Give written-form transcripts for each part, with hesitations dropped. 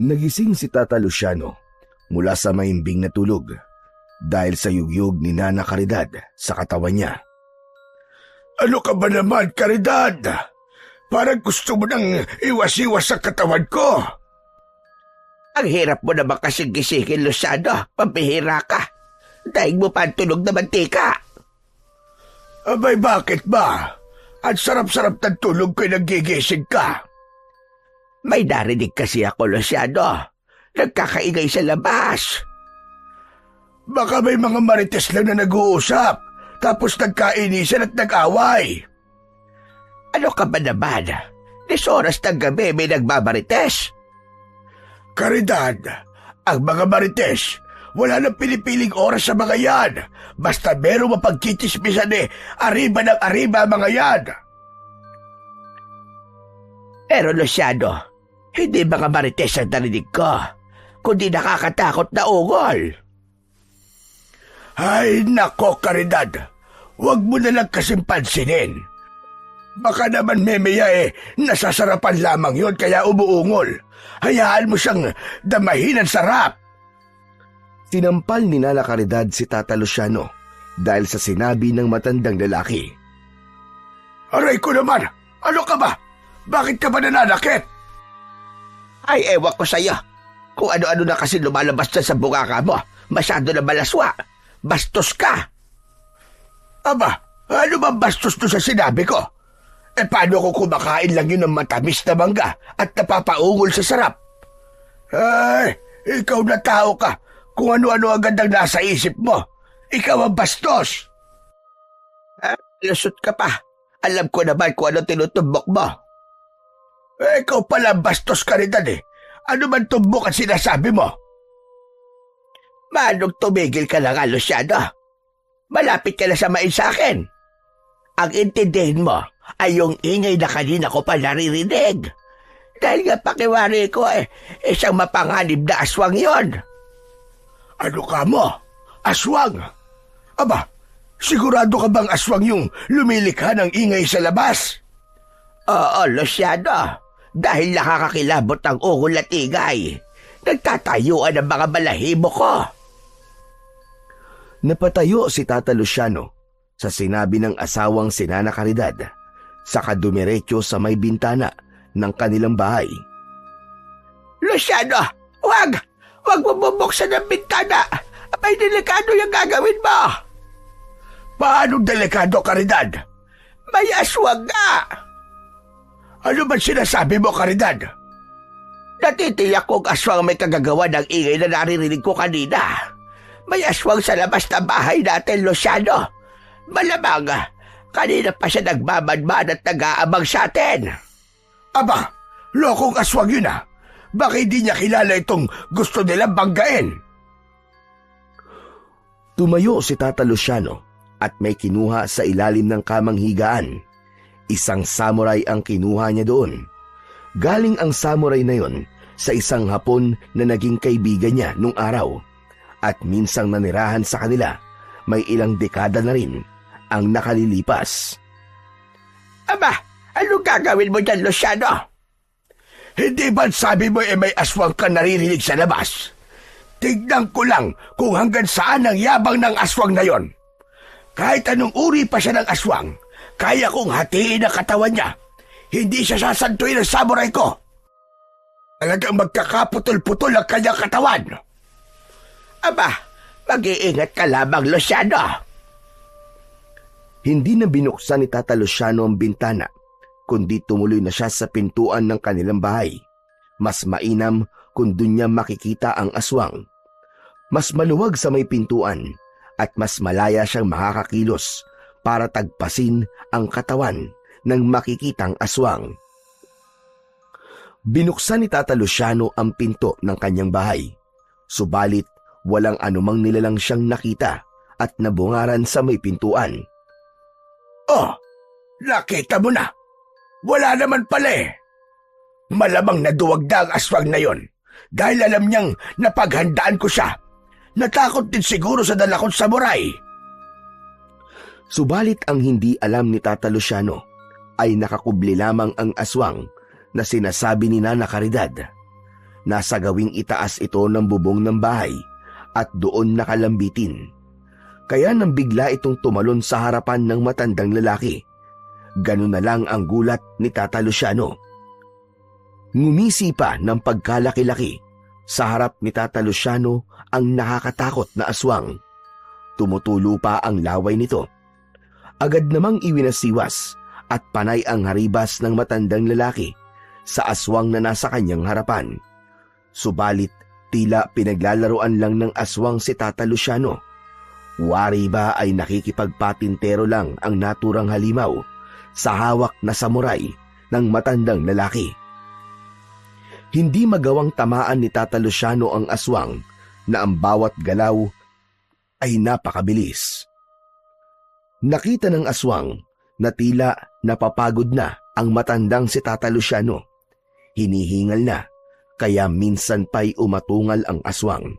Nagising si Tata Luciano mula sa mahimbing na tulog dahil sa yugyug ni Nana Caridad sa katawan niya. Ano ka ba naman, Caridad? Parang gusto mo nang iwas-iwas sa katawan ko. Ang hirap mo naman kasing gisingin, Luciano. Pambihira ka. Daig mo pa ang tunog na mantika. Abay, bakit ba? Ang sarap-sarap ng tulog ko'y nagigising ka. May narinig kasi ako, Luciano. Nagkakaingay sa labas. Baka may mga marites lang na nag-uusap, tapos nagkainisan at nag-away. Ano ka ba naman? Des oras ng gabi may nagbabarites. Caridad, ang mga marites, wala nang pinipiling oras sa mga yan. Basta merong mapagkitismisan arriba ng arriba mga yan. Pero Luciano, hindi mga marites ang narinig ko, kundi nakakatakot na ungol. Ay nako, Caridad, huwag mo na lang kasing pansinin. Baka naman memaya nasasarapan lamang yon kaya umuungol. Hayaan mo siyang damahin ang sarap. Sinampal ni Nana Caridad si Tata Luciano dahil sa sinabi ng matandang lalaki. Aray ko naman, ano ka ba? Bakit ka ba nananakit? Ay, ewan ko sa'yo. Kung ano-ano na kasi lumalabas dyan sa bunganga mo. Masyado na malaswa. Bastos ka. Aba, ano ba bastos to sa sinabi ko? Paano ko kumakain lang yun ng matamis na mangga at napapaungol sa sarap? Ay, ikaw na tao ka. Kung ano-ano agad ang nasa isip mo. Ikaw ang bastos. Lusot ka pa. Alam ko naman kung ano tinutumbok mo. Ikaw pala bastos, Caridad Ano man tumbok ang sinasabi mo? Manong tumigil ka na nga, Luciano. Malapit ka na sa main sa akin. Ang intindihin mo ay yung ingay na kanina ko pa naririnig. Dahil nga pakiwari ko isang mapanganib na aswang yon. Ano ka mo? Aswang? Aba, sigurado ka bang aswang yung lumilikha ng ingay sa labas? Oo, Luciano. Dahil nakakakilabot ang ungol at ingay. Nagtatayuan ang mga balahibo ko. Napatayo si Tata Luciano sa sinabi ng asawang si Nana Caridad, saka dumiretso sa may bintana ng kanilang bahay. Luciano, wag! Wag mo bubuksan ang bintana! May delikado yung gagawin mo! Paano delikado, Caridad? May aswang nga! Ano ba sinasabi mo, Caridad? Natitiyak kong aswang may kagagawa ng ingay na naririnig ko kanina. May aswang sa labas ng bahay natin, Luciano. Malamang, kanina pa siya nagmamadman at nag-aabang sa atin. Aba, lokong aswang yun Baka hindi niya kilala itong gusto nilang banggain. Tumayo si Tata Luciano at may kinuha sa ilalim ng kamang higaan. Isang samurai ang kinuha niya doon. Galing ang samurai na yon sa isang Hapon na naging kaibigan niya nung araw at minsang nanirahan sa kanila. May ilang dekada na rin ang nakalilipas. Aba, anong gagawin mo dyan, Luciano? Hindi ba sabi mo may aswang ka naririnig sa labas? Tignan ko lang kung hanggang saan ang yabang ng aswang na yon. Kahit anong uri pa siya ng aswang, kaya kong hatiin ang katawan niya. Hindi siya sasantuin ng samurai ko. Talagang magkakaputol-putol ang kanyang katawan. Aba, mag-iingat ka lamang, Luciano. Hindi na binuksan ni Tata Luciano ang bintana, kundi tumuloy na siya sa pintuan ng kanilang bahay. Mas mainam kung doon niya makikita ang aswang. Mas maluwag sa may pintuan at mas malaya siyang makakakilos para tagpasin ang katawan ng makikitang aswang. Binuksan ni Tata Luciano ang pinto ng kanyang bahay. Subalit walang anumang nilalang siyang nakita at nabungaran sa may pintuan. Oh, nakita mo na. Wala naman pala Malamang naduwag na ang aswang na yon dahil alam niyang napaghandaan ko siya. Natakot din siguro sa dala kong samurai. Subalit ang hindi alam ni Tata Luciano ay nakakubli lamang ang aswang na sinasabi ni Nana Caridad. Nasa gawing itaas ito ng bubong ng bahay at doon nakalambitin. Kaya nang bigla itong tumalon sa harapan ng matandang lalaki, ganun na lang ang gulat ni Tata Luciano. Ngumisi pa ng pagkalaki-laki sa harap ni Tata Luciano ang nakakatakot na aswang. Tumutulo pa ang laway nito. Agad namang iwinasiwas at panay ang haribas ng matandang lalaki sa aswang na nasa kanyang harapan. Subalit tila pinaglalaroan lang ng aswang si Tata Luciano. Wari ba ay nakikipagpatintero lang ang naturang halimaw sa hawak na samuray ng matandang lalaki. Hindi magawang tamaan ni Tata Luciano ang aswang na ang bawat galaw ay napakabilis. Nakita ng aswang na tila napapagod na ang matandang si Tata Luciano. Hinihingal na, kaya minsan pa'y umatungal ang aswang.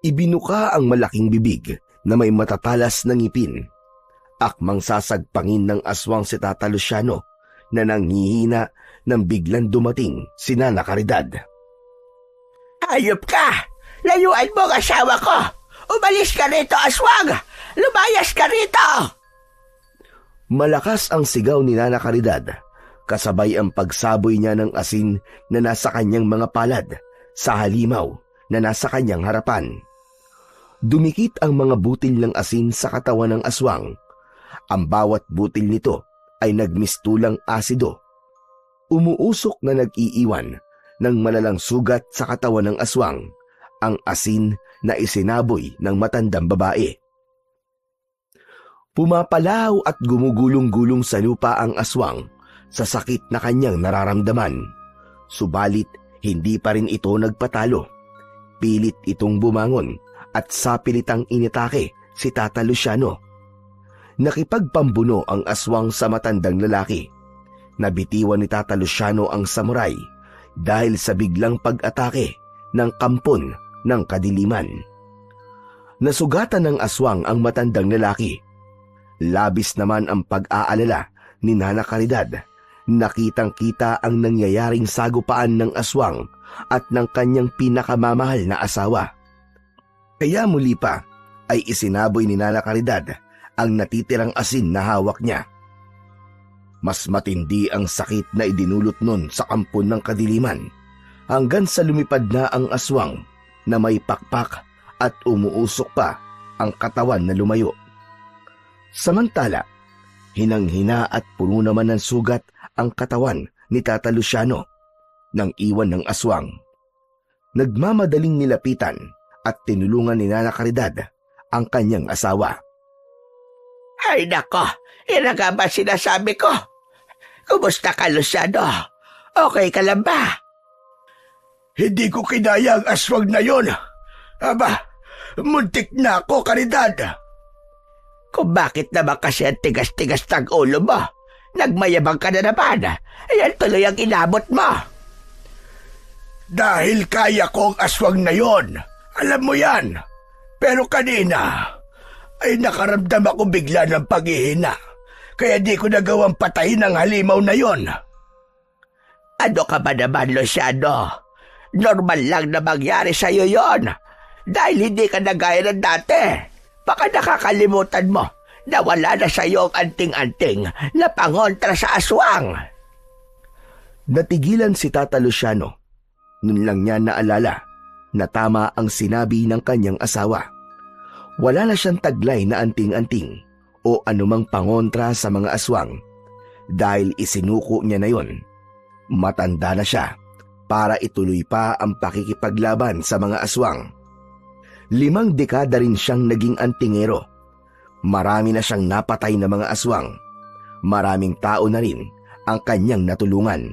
Ibinuka ang malaking bibig na may matatalas na ngipin. Akmang sasagpangin ng aswang si Tata Luciano na nanghihina nang biglang dumating si Nana Caridad. Hayop ka! Layuan mo ang asawa ko! Umalis ka rito, aswang! Lumayas ka rito! Malakas ang sigaw ni Nana Caridad, kasabay ang pagsaboy niya ng asin na nasa kanyang mga palad sa halimaw na nasa kanyang harapan. Dumikit ang mga butil ng asin sa katawan ng aswang. Ang bawat butil nito ay nagmistulang asido. Umuusok na nag-iiwan ng malalang sugat sa katawan ng aswang, ang asin na isinaboy ng matandang babae. Pumapalaw at gumugulong-gulong sa lupa ang aswang sa sakit na kanyang nararamdaman. Subalit hindi pa rin ito nagpatalo. Pilit itong bumangon at sapilitang initake si Tata Luciano. Nakipagpambuno ang aswang sa matandang lalaki. Nabitiwan ni Tata Luciano ang samuray dahil sa biglang pag-atake ng kampon ng kadiliman. Nasugatan ng aswang ang matandang lalaki. Labis naman ang pag-aalala ni Nana Caridad. Nakitang-kita ang nangyayaring sagupaan ng aswang at ng kanyang pinakamamahal na asawa. Kaya muli pa ay isinaboy ni Nana Caridad ang natitirang asin na hawak niya. Mas matindi ang sakit na idinulot nun sa kampon ng kadiliman hanggang sa lumipad na ang aswang na may pakpak at umuusok pa ang katawan na lumayo. Samantala, hinang-hina at puno naman ng sugat ang katawan ni Tata Luciano nang iwan ng aswang. Nagmamadaling nilapitan at tinulungan ni Nana Caridad ang kanyang asawa. Ay nako, iraga ba sinasabi ko? Kumusta ka, Luciano? Okay ka lang ba? Hindi ko kinaya ang aswang na yon. Aba, muntik na ako, Caridad. Kung bakit naman kasi ang tigas-tigas ng ulo mo? Nagmayabang ka na naman. Ayan tuloy ang inabot mo. Dahil kaya ko ang aswang na yon. Alam mo yan. Pero kanina ay nakaramdam ako bigla ng paghihina. Kaya di ko nagawang patayin ang halimaw na yon. Ano ka ba naman, Luciano? Normal lang na mangyari sa'yo yon. Dahil hindi ka na gaya ng dati. Baka nakakalimutan mo na wala na sa'yo ang anting-anting na pangontra sa aswang. Natigilan si Tata Luciano. Nun lang niya naalala na tama ang sinabi ng kanyang asawa. Wala na siyang taglay na anting-anting o anumang pangontra sa mga aswang dahil isinuko niya na yon. Matanda na siya para ituloy pa ang pakikipaglaban sa mga aswang. 5 dekada rin siyang naging antingero. Marami na siyang napatay na mga aswang. Maraming tao na rin ang kanyang natulungan.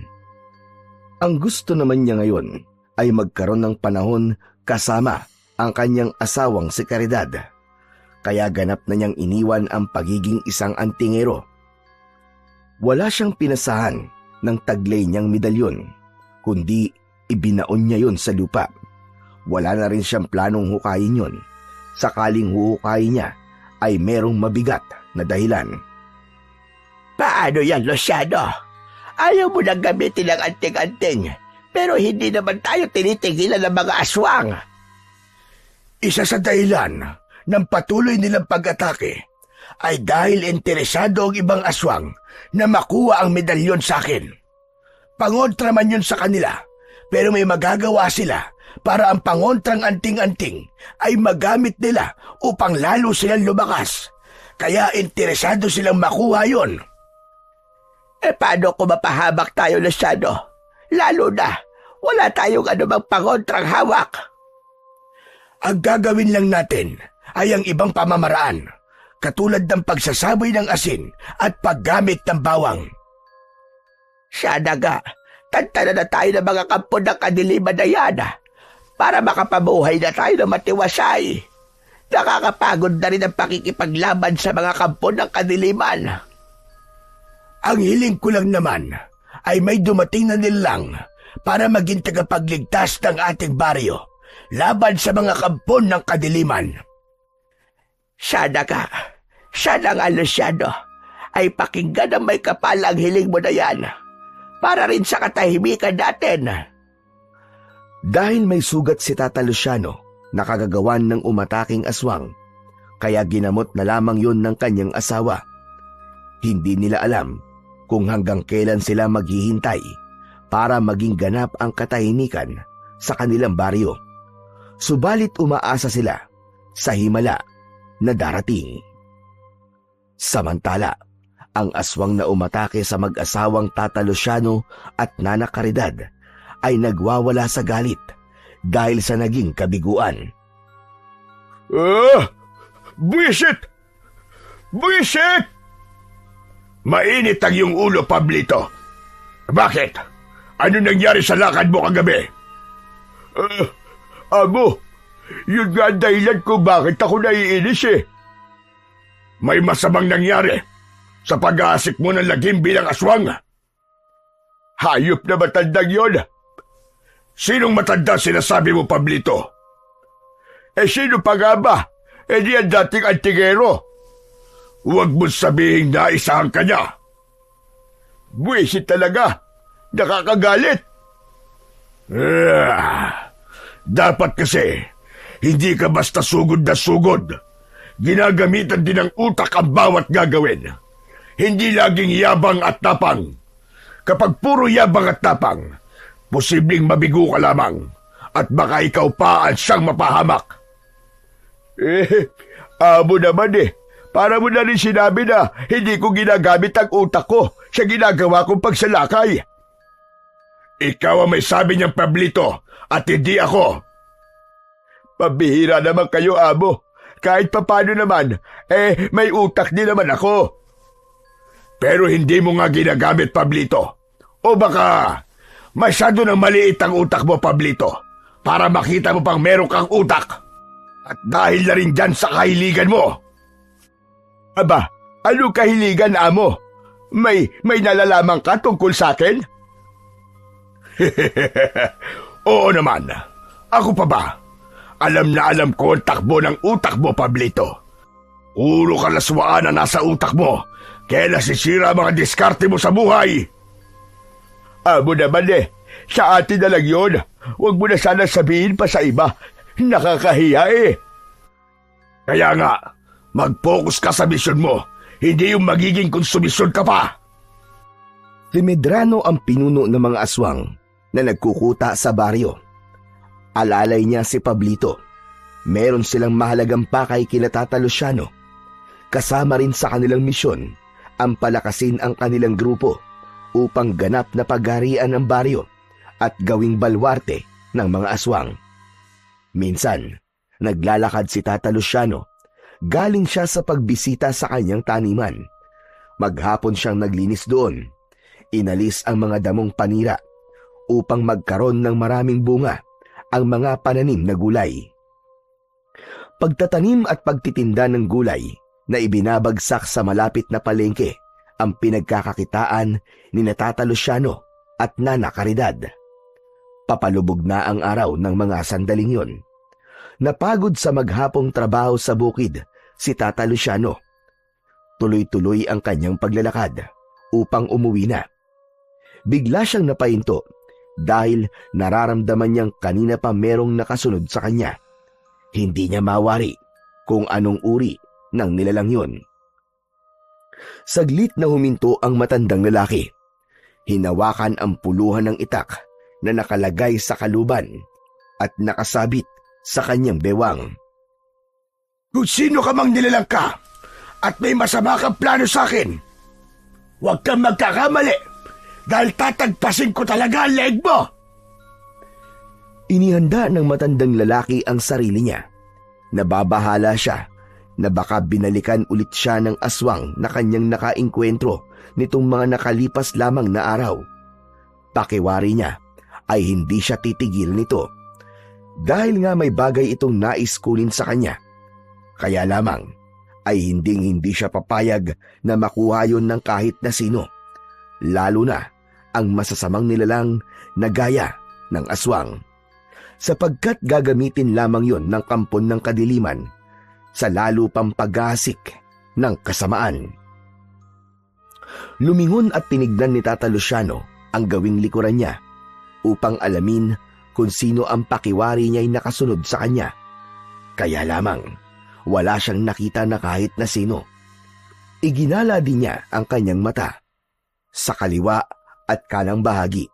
Ang gusto naman niya ngayon ay magkaroon ng panahon kasama ang kanyang asawang si Caridad. Kaya ganap na niyang iniwan ang pagiging isang antingero. Wala siyang pinasahan ng taglay niyang medalyon, kundi ibinaon niya yon sa lupa. Wala na rin siyang planong hukayin yon. Sakaling huhukayin niya ay merong mabigat na dahilan. Paano yan, Luciano? Ayaw mo nang gamitin ang anting-anting, Pero hindi naman tayo tinitigilan ng mga aswang. Isa sa dahilan ng patuloy nilang pag-atake ay dahil interesado ang ibang aswang na makuha ang medalyon sa akin. Pangontra man yun sa kanila, pero may magagawa sila para ang pangontrang anting-anting ay magamit nila upang lalo silang lumakas. Kaya interesado silang makuha yon. Paano kung mapahamak tayo, Luciano? Lalo na, wala tayong anumang pangontrang hawak. Ang gagawin lang natin ay ang ibang pamamaraan, katulad ng pagsasaboy ng asin at paggamit ng bawang. Sana nga, tantanan na tayo ng mga kampo ng kadiliman na yan para makapabuhay na tayo ng matiwasay. Nakakapagod na rin ang pakikipaglaban sa mga kampo ng kadiliman. Ang hiling ko lang naman ay may dumating na nilang para maging tagapagligtas ng ating baryo laban sa mga kampo ng kadiliman. Sana nga, Luciano, ay pakinggan ng may kapal ang hiling mo na yan para rin sa katahimikan natin. Dahil may sugat si Tata Luciano na kagagawan ng umataking aswang, kaya ginamot na lamang yun ng kanyang asawa. Hindi nila alam kung hanggang kailan sila maghihintay para maging ganap ang katahimikan sa kanilang baryo. Subalit umaasa sila sa himala na darating. Samantala, ang aswang na umatake sa mag-asawang Tata Luciano at Nana Caridad ay nagwawala sa galit dahil sa naging kabiguan. Buwisit! Buwisit! Mainit ang iyong ulo, Pablito. Bakit? Ano nangyari sa lakad mo kagabi? Amo, yun nga ang dahilan kung bakit ako naiinis eh. May masamang nangyari sa pag-aasik mo ng lagim bilang aswang. Hayop na matandang yon. Sinong matanda sinasabi mo, Pablito? Sino pa nga ba? Di ang dating antingero. Huwag mo sabihing naisahan ka niya. Buwisit talaga. Nakakagalit. Dapat kasi, hindi ka basta sugod na sugod. Ginagamitan din ng utak ang bawat gagawin. Hindi laging yabang at tapang. Kapag puro yabang at tapang, posibleng mabigo ka lamang at baka ikaw pa ang siyang mapahamak. Amo naman eh. Para mo na rin sinabi na hindi ko ginagamit ang utak ko sa ginagawa kong pagsalakay. Ikaw ang may sabi niyang, Pablito, at hindi ako. Pabihira naman kayo, amo. Kahit papano naman, may utak din naman ako. Pero hindi mo nga ginagamit, Pablito. O baka masyado nang maliit ang utak mo, Pablito, para makita mo pang meron kang utak. At dahil na rin dyan sa kahiligan mo. Aba, ano kahiligan, amo? May nalalaman ka tungkol sa akin? Oo naman. Ako pa ba? Alam na alam ko ang takbo ng utak mo, Pablito. Puro kalaswaan na nasa utak mo, kaya nasisira mga diskarte mo sa buhay. Amo naman sa atin na lang yun. Huwag mo na sana sabihin pa sa iba. Nakakahiya eh. Kaya nga, mag-focus ka sa misyon mo, hindi yung magiging konsumisyon ka pa. Si Medrano ang pinuno ng mga aswang na nagkukuta sa baryo. Alalay niya si Pablito. Meron silang mahalagang pakay kina Tata Luciano. Kasama rin sa kanilang misyon ang palakasin ang kanilang grupo upang ganap na pagharian ng baryo at gawing balwarte ng mga aswang. Minsan, naglalakad si Tata Luciano. Galing siya sa pagbisita sa kanyang taniman. Maghapon siyang naglinis doon. Inalis ang mga damong panira upang magkaroon ng maraming bunga ang mga pananim na gulay. Pagtatanim at pagtitinda ng gulay na ibinabagsak sa malapit na palengke ang pinagkakakitaan ni Tata Luciano at Nana Caridad. Papalubog na ang araw ng mga sandaling yon. Napagod sa maghapong trabaho sa bukid si Tata Luciano. Tuloy-tuloy ang kanyang paglalakad upang umuwi na. Bigla siyang napahinto dahil nararamdaman niyang kanina pa merong nakasunod sa kanya. Hindi niya mawari kung anong uri ng nilalang yun. Saglit na huminto ang matandang lalaki. Hinawakan ang puluhan ng itak na nakalagay sa kaluban at nakasabit sa kanyang bewang. Kung sino ka mang nilalang ka at may masama kang plano sa akin, huwag kang magkakamali dahil tatagpasin ko talaga ang leeg mo. Inihanda ng matandang lalaki ang sarili niya. Nababahala siya na baka binalikan ulit siya ng aswang na kanyang nakainkwentro nitong mga nakalipas lamang na araw. Pakiwari niya ay hindi siya titigil nito dahil nga may bagay itong nais kunin sa kanya. Kaya lamang ay hindi siya papayag na makuha yon ng kahit na sino, lalo na ang masasamang nilalang na gaya ng aswang, sapagkat gagamitin lamang yon ng kampon ng kadiliman sa lalo pang paggasik ng kasamaan. Lumingon at tinignan ni Tata Luciano ang gawing likuran niya upang alamin kung sino ang pakiwari niya'y nakasunod sa kanya. Kaya lamang wala siyang nakita na kahit na sino. Iginala din niya ang kanyang mata sa kaliwa at kanang bahagi.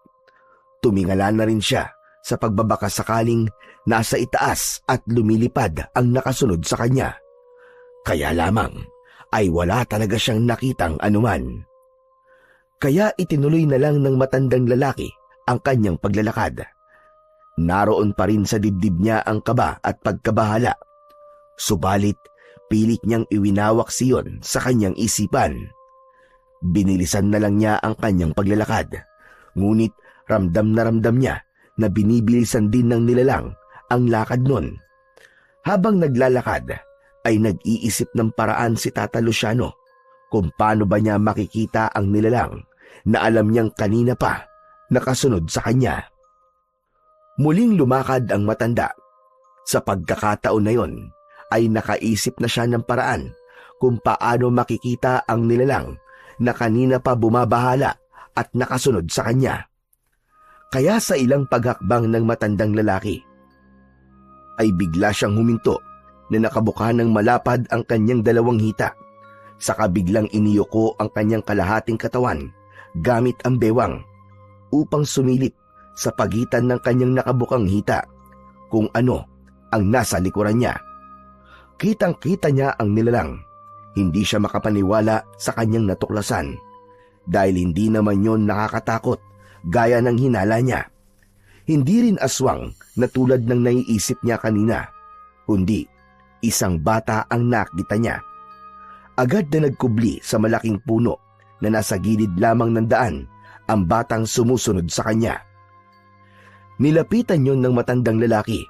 Tumingala na rin siya sa pagbabaka sakaling nasa itaas at lumilipad ang nakasunod sa kanya. Kaya lamang ay wala talaga siyang nakitang anuman. Kaya itinuloy na lang ng matandang lalaki ang kanyang paglalakad. Naroon pa rin sa dibdib niya ang kaba at pagkabahala. Subalit, pilit niyang iwinawak siyon sa kanyang isipan. Binilisan na lang niya ang kanyang paglalakad. Ngunit ramdam niya na binibilisan din ng nilalang ang lakad nun. Habang naglalakad, ay nag-iisip ng paraan si Tata Luciano kung paano ba niya makikita ang nilalang na alam niyang kanina pa nakasunod sa kanya. Muling lumakad ang matanda. Sa pagkakataon na yon, ay nakaisip na siya ng paraan kung paano makikita ang nilalang na kanina pa bumabahala at nakasunod sa kanya. Kaya sa ilang paghakbang ng matandang lalaki, ay bigla siyang huminto na nakabuka ng malapad ang kanyang dalawang hita. Saka biglang iniyuko ang kanyang kalahating katawan gamit ang bewang upang sumilip sa pagitan ng kanyang nakabukang hita kung ano ang nasa likuran niya. Kitang-kita niya ang nilalang. Hindi siya makapaniwala sa kanyang natuklasan dahil hindi naman yon nakakatakot gaya ng hinala niya. Hindi rin aswang na tulad ng naiisip niya kanina, kundi isang bata ang nakita niya. Agad na nagkubli sa malaking puno na nasa gilid lamang ng daan ang batang sumusunod sa kanya. Nilapitan yon ng matandang lalaki.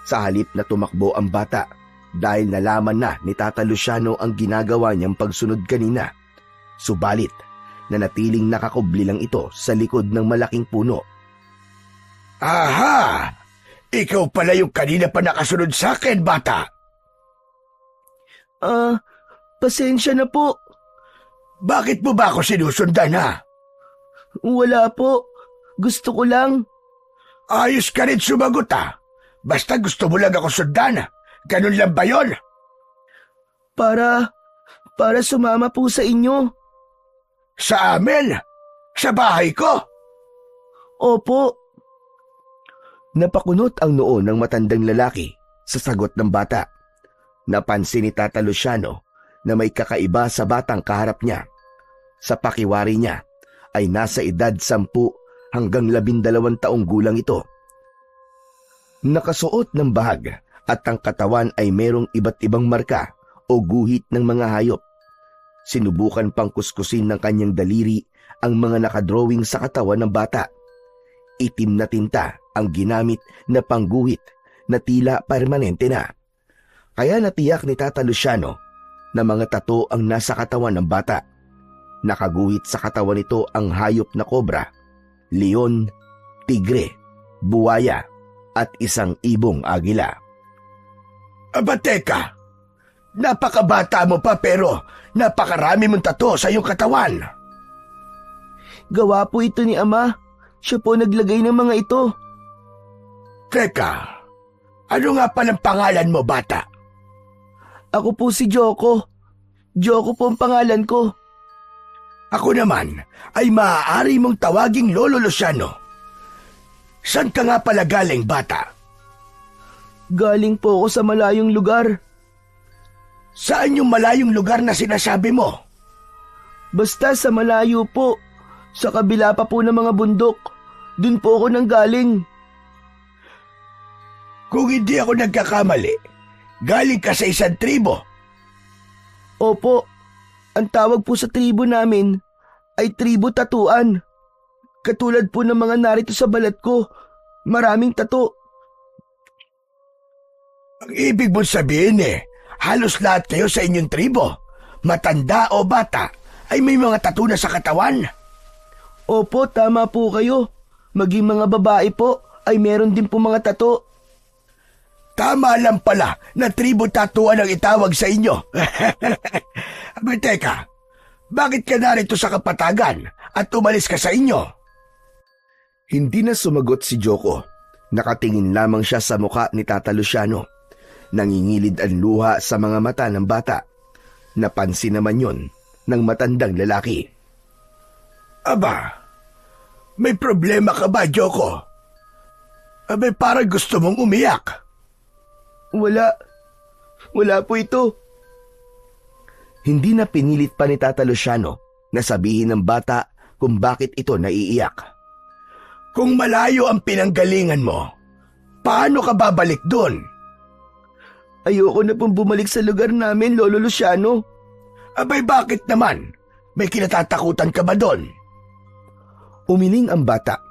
Sa halip na tumakbo ang bata, dahil nalaman na ni Tata Luciano ang ginagawa niyang pagsunod kanina. Subalit, nanatiling nakakubli lang ito sa likod ng malaking puno. Aha! Ikaw pala yung kanina pa nakasunod sa akin, bata. Pasensya na po. Bakit mo ba ako sinusundan, ha? Wala po. Gusto ko lang. Ayos ka rin sumagot, ha? Basta gusto mo lang ako sundan, ha? Ganun lang ba yun? Para sumama po sa inyo. Sa amin? Sa bahay ko? Opo. Napakunot ang noo ng matandang lalaki sa sagot ng bata. Napansin ni Tata Luciano na may kakaiba sa batang kaharap niya. Sa pakiwari niya ay nasa edad 10 hanggang 12 taong gulang ito. Nakasuot ng bahag at ang katawan ay merong iba't ibang marka o guhit ng mga hayop. Sinubukan pang kuskusin ng kanyang daliri ang mga nakadrawing sa katawan ng bata. Itim na tinta ang ginamit na pangguhit na tila permanente na. Kaya natiyak ni Tata Luciano na mga tato ang nasa katawan ng bata. Nakaguhit sa katawan nito ang hayop na kobra, leon, tigre, buwaya at isang ibong agila. Aba teka, napakabata mo pa pero napakarami mong tato sa iyong katawan. Gawa po ito ni Ama. Siya po naglagay ng mga ito. Teka, ano nga palang pangalan mo, bata? Ako po si Joko. Joko po ang pangalan ko. Ako naman ay maaari mong tawaging Lolo Luciano. Saan ka nga pala galing, bata? Galing po ako sa malayong lugar. Saan yung malayong lugar na sinasabi mo? Basta sa malayo po. Sa kabila pa po ng mga bundok. Dun po ako nanggaling. Kung hindi ako nagkakamali, galing ka sa isang tribo. Opo, ang tawag po sa tribo namin ay tribo tatuan. Katulad po ng mga narito sa balat ko, maraming tato. Ang ibig mong sabihin halos lahat kayo sa inyong tribo, matanda o bata, ay may mga tattoo na sa katawan. Opo, tama po kayo. Maging mga babae po ay meron din po mga tato. Tama lang pala na tribo tatuan ang itawag sa inyo. Aba, teka, bakit ka narito sa kapatagan at umalis ka sa inyo? Hindi na sumagot si Joko. Nakatingin lamang siya sa muka ni Tata Luciano. Nangingilid ang luha sa mga mata ng bata. Napansin naman yon ng matandang lalaki. Aba, may problema ka ba, Joko? Abay, parang gusto mong umiyak. Wala po ito. Hindi na pinilit pa ni Tata Luciano na sabihin ng bata kung bakit ito naiiyak. Kung malayo ang pinanggalingan mo, paano ka babalik doon? Ayoko na pong bumalik sa lugar namin, Lolo Luciano. Abay, bakit naman? May kinatatakutan ka ba doon? Umiling ang bata.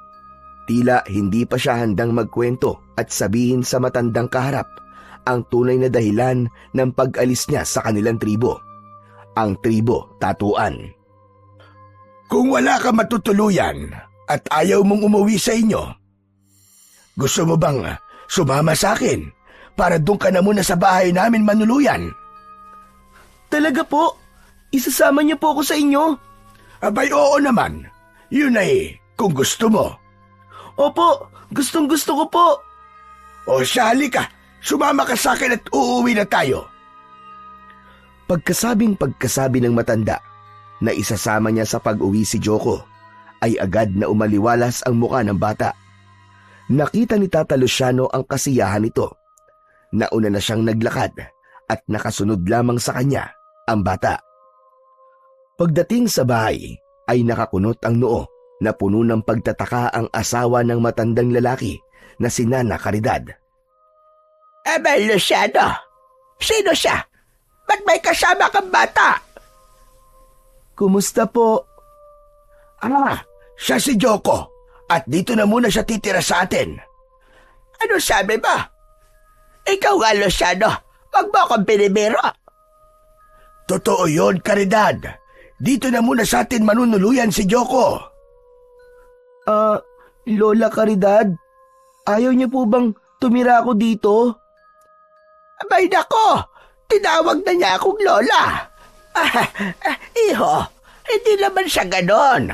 Tila hindi pa siya handang magkwento at sabihin sa matandang kaharap ang tunay na dahilan ng pag-alis niya sa kanilang tribo. Ang tribo tatuan. Kung wala ka matutuluyan at ayaw mong umuwi sa inyo, gusto mo bang sumama sa akin para doon ka na muna sa bahay namin manuluyan? Talaga po? Isasama niyo po ako sa inyo? Abay, oo naman. Yun ay kung gusto mo. Opo, gustong-gusto ko po. O siya, halika. Sumama ka sa akin at uuwi na tayo. Pagkasabi ng matanda na isasama niya sa pag-uwi si Joko, ay agad na umaliwalas ang muka ng bata. Nakita ni Tata Luciano ang kasiyahan nito. Nauna na siyang naglakad at nakasunod lamang sa kanya ang bata. Pagdating sa bahay ay nakakunot ang noo na puno ng pagtataka ang asawa ng matandang lalaki na si Nana Caridad. Aba, Luciano, sino siya? Ba't may kasama kang bata? Kumusta po? Siya si Joko at dito na muna siya titira sa atin. Ano sabi ba? Ikaw nga, Luciano, wag mo akong pinibiro. Totoo yun, Caridad. Dito na muna sa atin manunuluyan si Joko. Lola Caridad, ayaw niyo po bang tumira ako dito? Abay nako, tinawag na niya akong Lola. Iho, hindi naman siya ganon.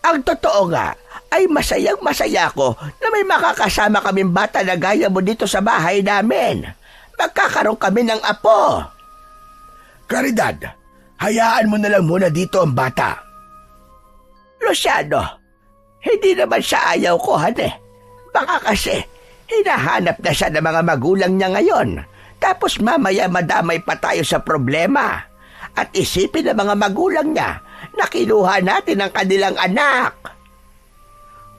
Ang totoo nga, ay masayang-masaya ko na may makakasama kaming bata na gaya mo dito sa bahay namin. Magkakaroon kami ng apo. Caridad, hayaan mo na lang muna dito ang bata. Luciano, hindi naman siya ayaw ko, Baka kasi, hinahanap na siya ng mga magulang niya ngayon. Tapos mamaya madamay pa tayo sa problema. At isipin ng mga magulang niya na kinuha natin ang kanilang anak.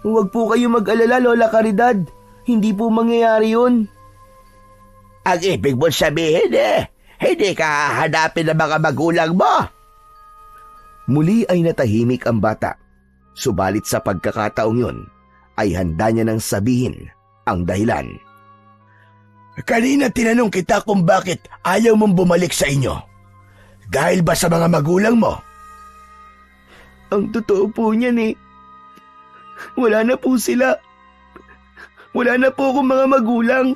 Huwag po kayo mag-alala, Lola Caridad. Hindi po mangyayari yun. Ang ibig mo sabihin hindi ka hahanapin ng mga magulang mo. Muli ay natahimik ang bata. Subalit sa pagkakataong yun, ay handa niya nang sabihin ang dahilan. Kanina tinanong kita kung bakit ayaw mong bumalik sa inyo. Dahil ba sa mga magulang mo? Ang totoo po niyan wala na po sila. Wala na po akong mga magulang.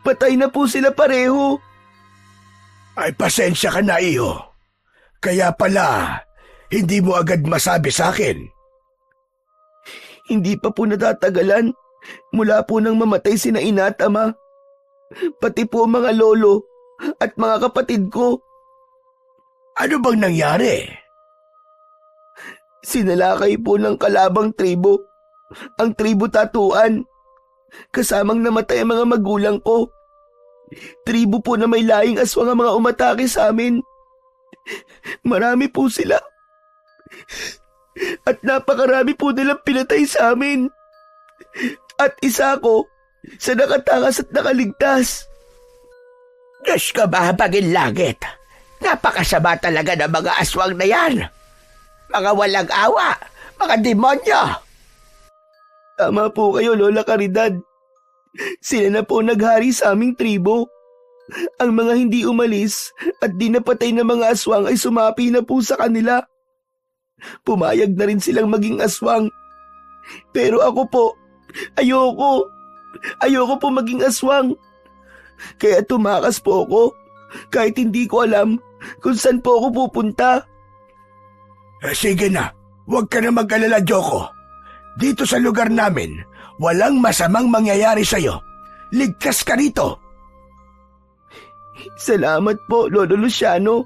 Patay na po sila pareho. Ay, pasensya ka na, iho. Kaya pala, hindi mo agad masabi sa akin. Hindi pa po natatagalan mula po nang mamatay sina ina at ama. Pati po mga lolo at mga kapatid ko. Ano bang nangyari? Sinalakay po ng kalabang tribo, ang tribo Tatuan. Kasamang namatay ang mga magulang ko. Tribo po na may laing aswang ang mga umatake sa amin. Marami po sila. At napakarami po nilang pinatay sa amin. At isa ko sa nakatakas at nakaligtas. Diyos ko ba, baging langit? Napakasama talaga ng mga aswang na yan. Mga walang awa, mga demonyo. Tama po kayo, Lola Caridad. Sila na po naghari sa aming tribo. Ang mga hindi umalis at di napatay na mga aswang ay sumapi na po sa kanila. Pumayag na rin silang maging aswang. Pero ako po, ayoko. Ayoko po maging aswang. Kaya tumakas po ako kahit hindi ko alam kung saan po ako pupunta. Sige na, huwag ka na mag-alala, Joko. Dito sa lugar namin, walang masamang mangyayari sa'yo. Ligtas ka rito. Salamat po, Lolo Luciano.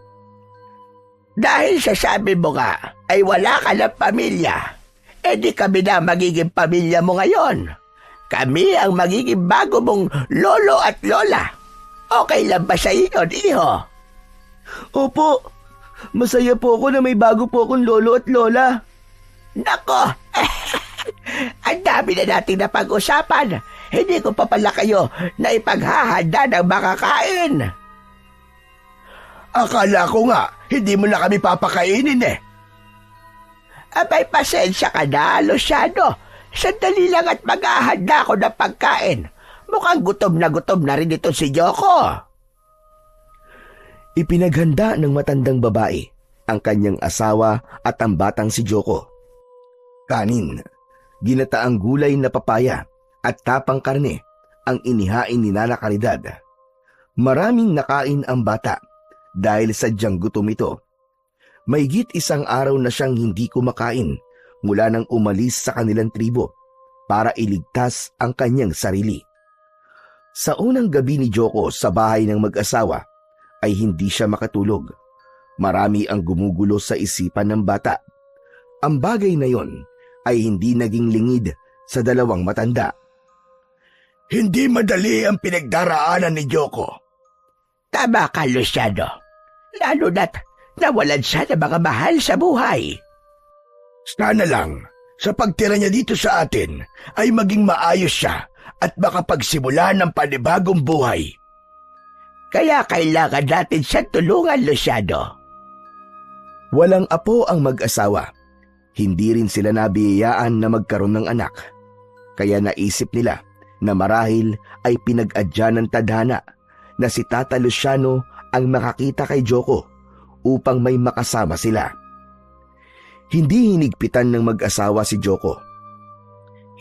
Dahil sa sabi mo nga ay wala ka ng pamilya, di kami na magiging pamilya mo ngayon. Kami ang magiging bago mong lolo at lola. Okay lang ba sa iyo, iho? Opo, masaya po ako na may bago po akong lolo at lola. Nako, ang dami na nating napag-usapan. Hindi ko pa pala kayo na ipaghahanda ng makakain. Akala ko nga, hindi mo na kami papakainin eh. Abay, pasensya ka na, Luciano. Sandali lang at maghahanda ko ng pagkain. Mukhang gutom na rin ito si Joko. Ipinaghanda ng matandang babae ang kanyang asawa at ang batang si Joko. Kanin, ginataang gulay na papaya at tapang karne ang inihain ni Nana Caridad. Maraming nakain ang bata dahil sadyang gutom ito. Maigit isang araw na siyang hindi kumakain mula nang umalis sa kanilang tribo para iligtas ang kanyang sarili. Sa unang gabi ni Joko sa bahay ng mag-asawa ay hindi siya makatulog. Marami ang gumugulo sa isipan ng bata. Ang bagay na yon ay hindi naging lingid sa dalawang matanda. Hindi madali ang pinagdaraanan ni Joko. Tama ka, Luciano. Lalo na't nawalan siya ng mga mahal sa buhay. Sana lang, sa pagtira niya dito sa atin, ay maging maayos siya at makapagsimula ng panibagong buhay. Kaya kailangan natin siya tulungan, Luciano. Walang apo ang mag-asawa. Hindi rin sila nabiyayaan na magkaroon ng anak. Kaya naisip nila na marahil ay pinag-adya ng tadhana na si Tata Luciano ang makakita kay Joko upang may makasama sila. Hindi hinigpitan ng mag-asawa si Joko.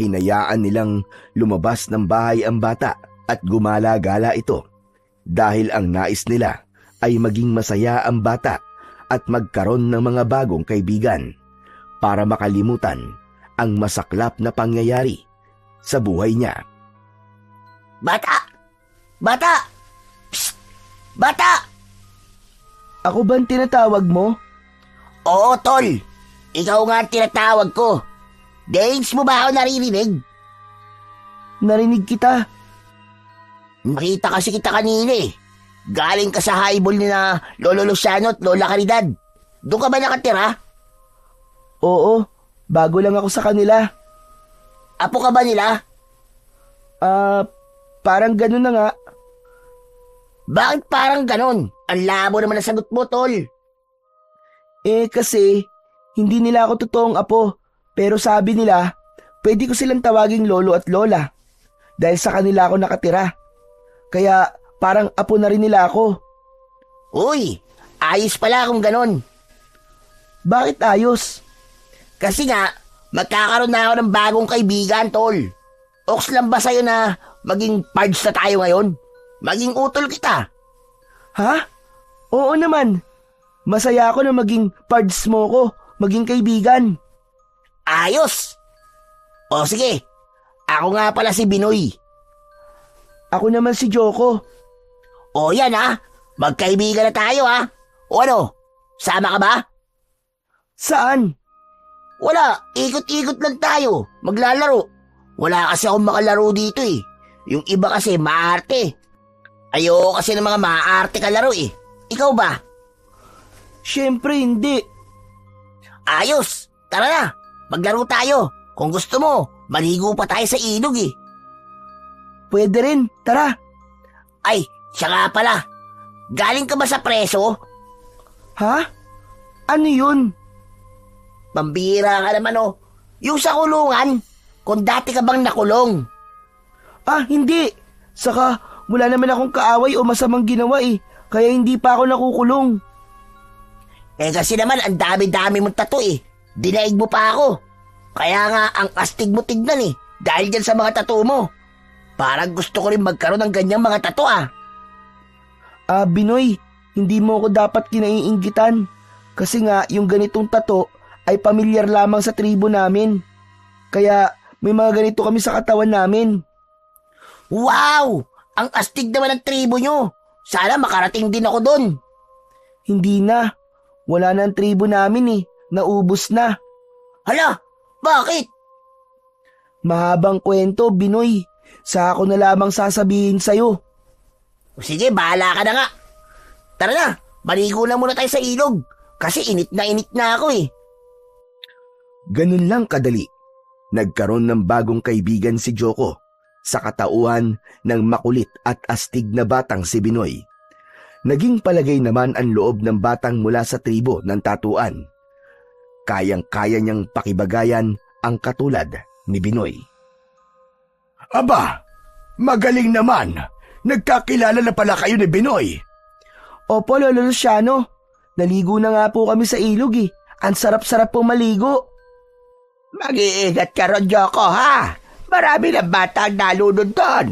Hinayaan nilang lumabas ng bahay ang bata at gumala-gala ito dahil ang nais nila ay maging masaya ang bata at magkaroon ng mga bagong kaibigan para makalimutan ang masaklap na pangyayari sa buhay niya. Bata! Bata! Psst! Bata! Ako ba ang tinatawag mo? Oo, tol. Ikaw nga ang tinatawag ko. Days mo ba ako naririnig? Narinig kita. Nakita kasi kita kanina eh. Galing ka sa highball ni na Lolo Luciano at Lola Caridad. Doon ka ba nakatira? Oo, bago lang ako sa kanila. Apo ka ba nila? Parang ganun na nga. Bakit parang ganon? Ang labo naman ang sagot mo, tol. Kasi hindi nila ako totoong apo. Pero sabi nila, pwede ko silang tawaging lolo at lola. Dahil sa kanila ako nakatira. Kaya parang apo na rin nila ako. Uy, ayos pala kung ganon. Bakit ayos? Kasi nga, magkakaroon na ako ng bagong kaibigan, tol. Oks lang ba sa'yo na maging pards na tayo ngayon? Maging utol kita. Ha? Oo naman. Masaya ako na maging pards mo ko, maging kaibigan. Ayos! O sige, ako nga pala si Binoy. Ako naman si Joko. O yan magkaibigan na tayo O ano, sama ka ba? Saan? Wala, ikot-ikot lang tayo, maglalaro. Wala kasi akong makalaro dito Yung iba kasi maarte. Ayoko kasi ng mga maarte kalaro Ikaw ba? Siyempre hindi. Ayos, tara na, maglaro tayo. Kung gusto mo, maligo pa tayo sa ilog Pwede rin, tara. Ay, siya nga pala. Galing ka ba sa preso? Ha? Ano yun? Pambira ka naman Yung sa kulungan, kung dati ka bang nakulong. Hindi. Saka, wala naman akong kaaway o masamang ginawa kaya hindi pa ako nakukulong. Kasi naman, ang dami-dami mong tattoo Dinaig mo pa ako. Kaya nga, ang astig mo tignan dahil dyan sa mga tattoo mo. Parang gusto ko rin magkaroon ng ganyang mga tattoo Binoy, hindi mo ako dapat kinaiinggitan. Kasi nga, yung ganitong tattoo ay pamilyar lamang sa tribo namin. Kaya, may mga ganito kami sa katawan namin. Wow! Ang astig naman ng tribo nyo. Sana makarating din ako doon. Hindi na. Wala na ang tribo namin Naubos na. Hala, bakit? Mahabang kwento, Binoy. Sa ako na lamang sasabihin sa'yo. Sige, bahala ka na nga. Tara na, maligo na muna tayo sa ilog. Kasi init na ako Ganun lang kadali. Nagkaroon ng bagong kaibigan si Joko sa katauhan ng makulit at astig na batang si Binoy. Naging palagay naman ang loob ng batang mula sa tribo ng tatuan. Kayang-kaya niyang pakibagayan ang katulad ni Binoy. Aba, magaling naman. Nagkakilala na pala kayo ni Binoy. Opo, Lolo Luciano. Naligo na nga po kami sa ilog Ang sarap-sarap po maligo. Mag-iingat ka ron, Joko, Marami na bata ang nalunod doon.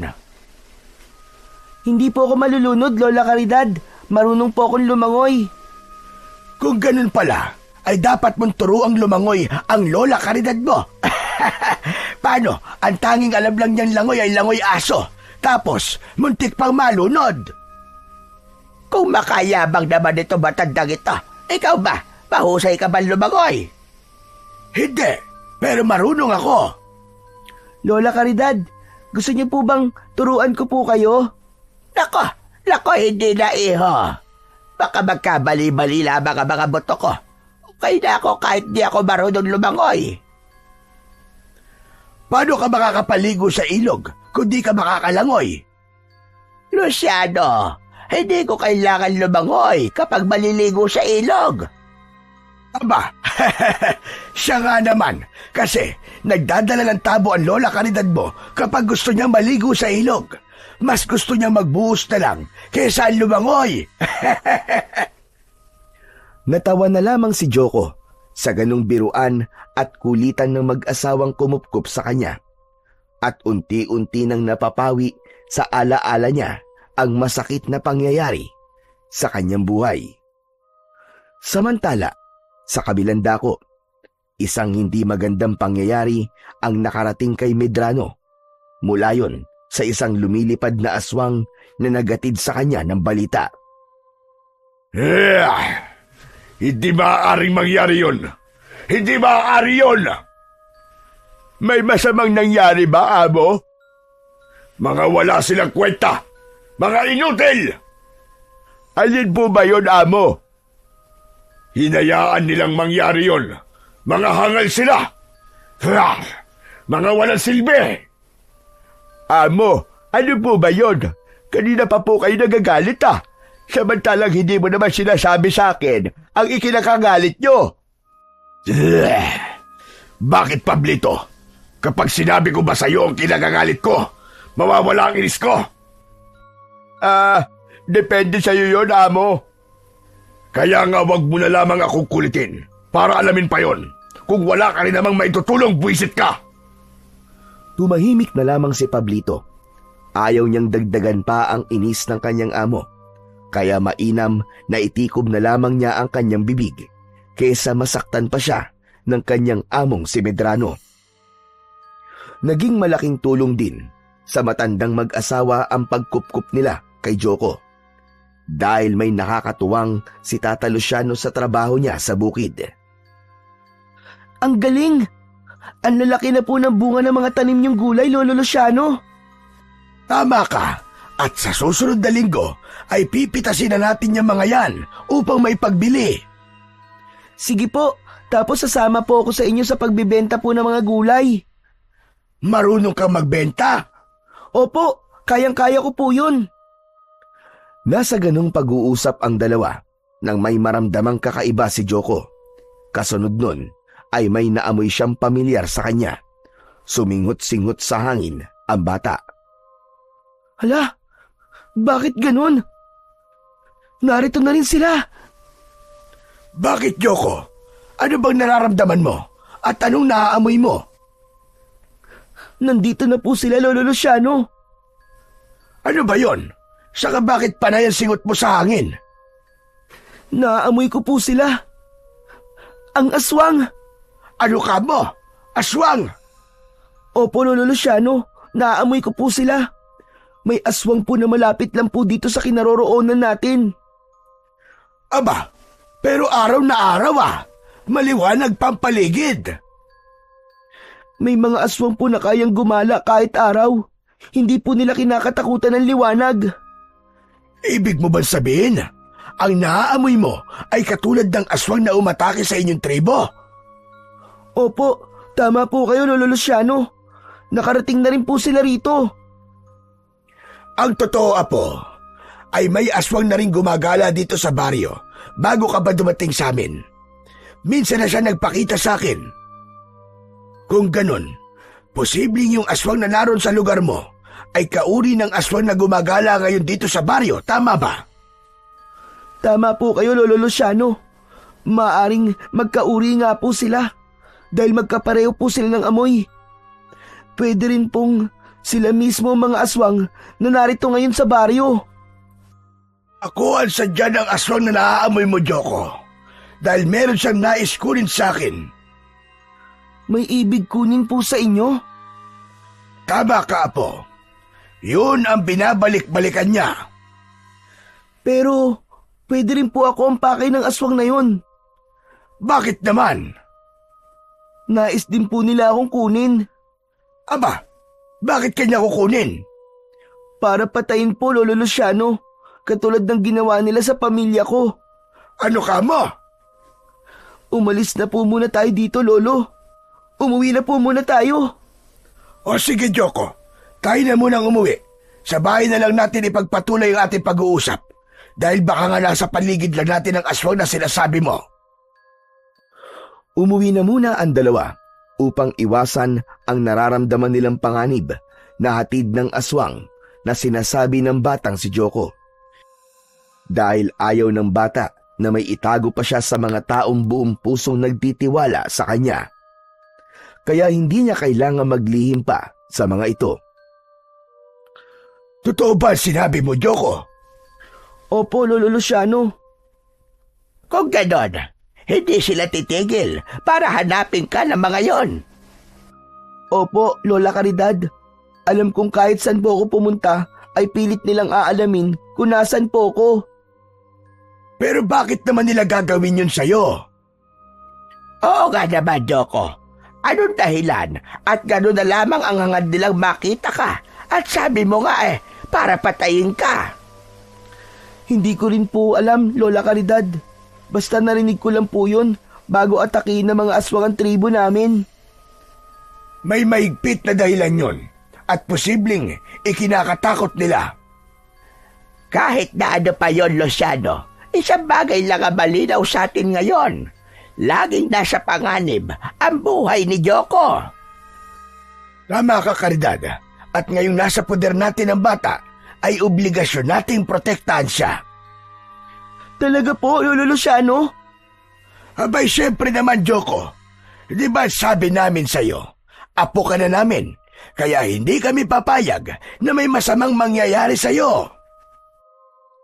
Hindi po ako malulunod, Lola Caridad. Marunong po akong lumangoy. Kung ganun pala, ay dapat mong turuang lumangoy ang Lola Caridad mo. Paano? Ang tanging alam lang niyang langoy ay langoy aso. Tapos, muntik pang malunod. Kung makayabang naman ito matandang ito, ikaw ba? Mahusay ka ba lumangoy? Hindi, pero marunong ako. Lola Caridad, gusto niyo po bang turuan ko po kayo? Nako, hindi na Baka magkabali-bali lamang ang mga buto ko. Okay na ako kahit di ako marunong lumangoy. Paano ka makakapaligo sa ilog kung di ka makakalangoy? Luciano, hindi ko kailangan lumangoy kapag maliligo sa ilog. Aba, siya nga naman. Kasi nagdadala ng tabo ang Lola Caridad mo kapag gusto niya maligo sa ilog. Mas gusto niya magbuhos na lang kaysa lumangoy. Natawa na lamang si Joko sa ganong biruan at kulitan ng mag-asawang kumupkup sa kanya. At unti-unti nang napapawi sa alaala niya ang masakit na pangyayari sa kanyang buhay. Samantala, sa kabilang dako, isang hindi magandang pangyayari ang nakarating kay Medrano. Mula yon sa isang lumilipad na aswang na nagatid sa kanya ng balita. Hindi maaaring mangyari yun. Hindi maaari yun. May masamang nangyari ba, Amo? Mga wala silang kwenta. Mga inutil. Alin po ba yun, Amo? Hinayaan nilang mangyari yun. Mga hangal sila. Mga walang silbi. Amo, ano po ba yun? Kanina pa po kayo nagagalit Samantalang hindi mo naman sinasabi sa akin ang ikinakagalit nyo. Bakit, Pablito? Kapag sinabi ko ba sa iyo ang kinakagalit ko, mawawala ang inis ko? Depende sa iyo yun, Amo. Kaya nga wag mo na lamang akong kulitin para alamin pa yon. Kung wala ka rin namang maitutulong, buwisit ka. Tumahimik na lamang si Pablito. Ayaw niyang dagdagan pa ang inis ng kanyang amo. Kaya mainam na itikob na lamang niya ang kanyang bibig kaysa masaktan pa siya ng kanyang among si Medrano. Naging malaking tulong din sa matandang mag-asawa ang pagkupkup nila kay Joko. Dahil may nakakatuwang si Tata Luciano sa trabaho niya sa bukid. Ang galing! Ang lalaki na po ng bunga ng mga tanim niyong gulay, Lolo Luciano. Tama ka. At sa susunod na linggo ay pipitasin na natin yung mga yan upang may pagbili. Sige po, tapos sasama po ako sa inyo sa pagbibenta po ng mga gulay. Marunong kang magbenta? Opo, kayang-kaya ko po yun. Nasa ganung pag-uusap ang dalawa nang may maramdamang kakaiba si Joko. Kasunod nun ay may naamoy siyang pamilyar sa kanya. Suminghot-singhot sa hangin ang bata. Hala, bakit ganun? Narito na rin sila. Bakit, Joko? Ano bang nararamdaman mo? At anong naaamoy mo? Nandito na po sila, Lolo Luciano. Ano ba yon? Saka bakit panay ang singot mo sa hangin? Naaamoy ko po sila. Ang aswang. Ano ka mo? Aswang! Opo, Lolo Luciano, naaamoy ko po sila. May aswang po na malapit lang po dito sa kinaroroonan natin. Aba, pero araw na araw Maliwanag pampaligid. May mga aswang po na kayang gumala kahit araw. Hindi po nila kinakatakutan ng liwanag. Ibig mo bang sabihin, ang naaamoy mo ay katulad ng aswang na umatake sa inyong tribo? Opo, tama po kayo, Lolo Luciano. Nakarating na rin po sila rito. Ang totoo, Apo, ay may aswang na rin gumagala dito sa baryo bago ka ba dumating sa amin. Minsan na siya nagpakita sa akin. Kung ganun, posibleng yung aswang na naroon sa lugar mo ay kauri ng aswang na gumagala ngayon dito sa baryo, tama ba? Tama po kayo, Lolo Luciano. Maaring magkauri nga po sila dahil magkapareho po sila ng amoy. Pwede rin pong sila mismo mga aswang na narito ngayon sa baryo. Ako ang sadya ng aswang na naaamoy mo, Joko. Dahil meron siyang nais kunin sa akin. May ibig kunin po sa inyo? Tama ka, Apo. Yun ang binabalik-balikan niya. Pero pwede rin po ako ang pakay ng aswang na yun. Bakit naman? Nais din po nila akong kunin. Aba, bakit kanya kukunin? Para patayin po, Lolo Luciano, katulad ng ginawa nila sa pamilya ko. Ano ka mo? Umalis na po muna tayo dito, Lolo. Umuwi na po muna tayo. O sige, Joko. Tayo na munang umuwi. Sa bahay na lang natin ipagpatuloy ang ating pag-uusap. Dahil baka nga nasa paligid lang natin ang aswang na sinasabi mo. Umuwi na muna ang dalawa upang iwasan ang nararamdaman nilang panganib na hatid ng aswang na sinasabi ng batang si Joko. Dahil ayaw ng bata na may itago pa siya sa mga taong buong pusong nagtitiwala sa kanya. Kaya hindi niya kailangan maglihim pa sa mga ito. Totoo ba sinabi mo, Joko? Opo, Lolo Luciano. Kung ganon, hindi sila titigil para hanapin ka ng mga yon. Opo, Lola Caridad. Alam kong kahit saan po ako pumunta, ay pilit nilang aalamin kung nasan po ko. Pero bakit naman nila gagawin yun sa'yo? Oo nga naman, Joko. Anong dahilan? At gano'n na lamang ang hangad nilang makita ka. At sabi mo nga para patayin ka. Hindi ko rin po alam, Lola Caridad. Basta narinig ko lang po yun bago atakihin ng mga aswang ang tribo namin. May mahigpit na dahilan yun at posibleng ikinakatakot nila. Kahit na ano pa yon, Luciano, isang bagay lang ang malinaw sa atin ngayon. Laging nasa panganib ang buhay ni Joko. Tama ka, Caridad. At ngayong nasa poder natin ang bata, ay obligasyon nating protektahan siya. Talaga po, Lolo Luciano? Abay, syempre naman, Joko. Di ba sabi namin sa'yo, apo ka na namin, kaya hindi kami papayag na may masamang mangyayari sa'yo.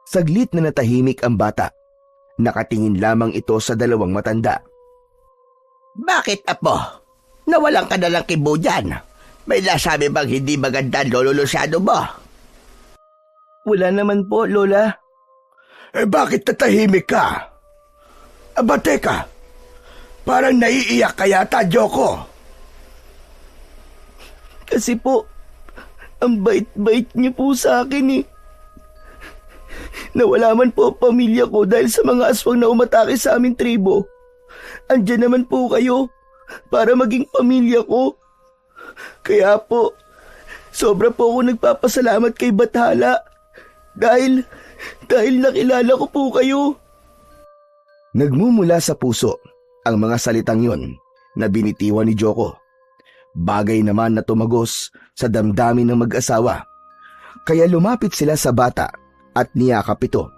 Saglit na natahimik ang bata. Nakatingin lamang ito sa dalawang matanda. Bakit, Apo? Nawalan ka na lang kibo dyan. May nasabi bang hindi maganda ang Lolo Luciano mo? Wala naman po, Lola. Bakit tatahimik ka? Aba teka, parang naiiyak ka yata, Joko. Kasi po, ang bait-bait niyo po sa akin eh. Nawala man po ang pamilya ko dahil sa mga aswang na umatake sa aming tribo. Andiyan naman po kayo para maging pamilya ko. Kaya po, sobra po ako nagpapasalamat kay Bathala dahil nakilala ko po kayo. Nagmumula sa puso ang mga salitang yon na binitiwan ni Joko. Bagay naman na tumagos sa damdamin ng mag-asawa. Kaya lumapit sila sa bata at niyakap ito.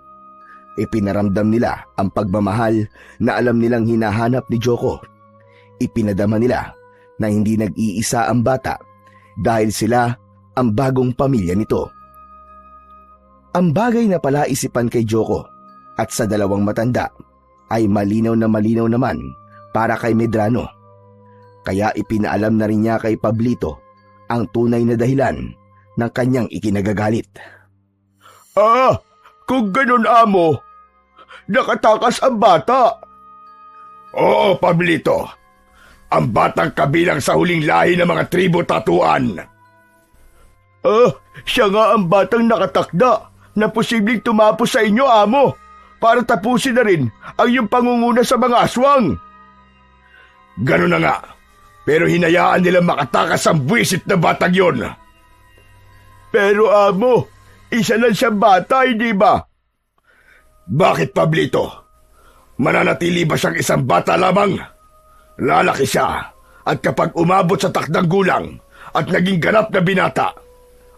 Ipinaramdam nila ang pagmamahal na alam nilang hinahanap ni Joko. Ipinadama nila na hindi nag-iisa ang bata dahil sila ang bagong pamilya nito. Ang bagay na palaisipan kay Joko at sa dalawang matanda ay malinaw naman para kay Medrano. Kaya ipinaalam na rin niya kay Pablito ang tunay na dahilan ng kanyang ikinagagalit. Kung ganun, amo, nakatakas ang bata. Oo, Pablito. Ang batang kabilang sa huling lahi ng mga tribo tatuan. Siya nga ang batang nakatakda na posibleng tumapos sa inyo, amo, para tapusin na rin ang iyong pangunguna sa mga aswang. Ganun na nga, pero hinayaan nilang makatakas ang buwisit na batang yon. Pero amo, isa lang siyang bata, hindi ba? Bakit, Pablito? Mananatili ba siyang isang bata lamang? Lalaki siya, at kapag umabot sa takdang gulang at naging ganap na binata,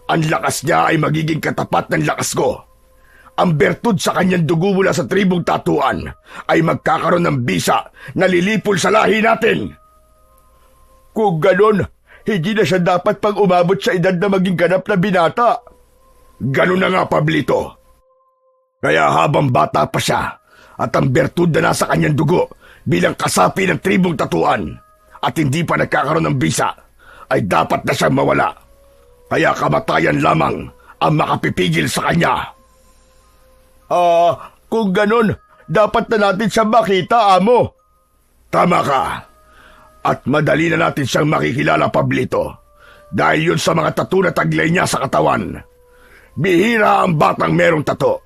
ang lakas niya ay magiging katapat ng lakas ko. Ang bertud sa kanyang dugo mula sa tribong tatuan ay magkakaroon ng bisa na lilipol sa lahi natin. Kung ganon, hindi na siya dapat pang umabot sa edad na maging ganap na binata. Ganon na nga, Pablito. Kaya habang bata pa siya at ang bertud na nasa kanyang dugo bilang kasapi ng tribong tatuan at hindi pa nagkakaroon ng bisa, ay dapat na siyang mawala. Kaya kamatayan lamang ang makapipigil sa kanya. Kung ganon, dapat na natin siyang makita, amo. Tama ka. At madali na natin siyang makikilala, Pablito, dahil yun sa mga tattoo na taglay niya sa katawan. Bihira ang batang merong tato.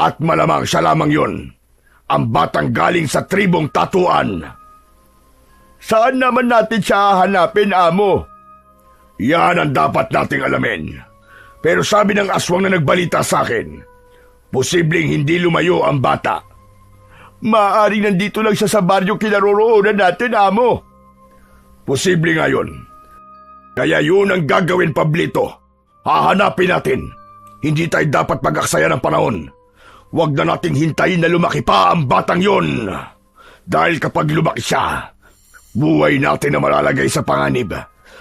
At malamang siya lamang yun, ang batang galing sa tribong tatuan. Saan naman natin siya hahanapin, amo? Yan ang dapat nating alamin. Pero sabi ng aswang na nagbalita sa akin, posibleng hindi lumayo ang bata. Maaaring nandito lang siya sa baryo kinaroroonan natin, amo. Posible nga yun. Kaya yun ang gagawin, Pablito. Hahanapin natin. Hindi tayo dapat mag-aksaya ng panahon. Huwag na nating hintayin na lumaki pa ang batang yon. Dahil kapag lumaki siya, buhay natin na malalagay sa panganib.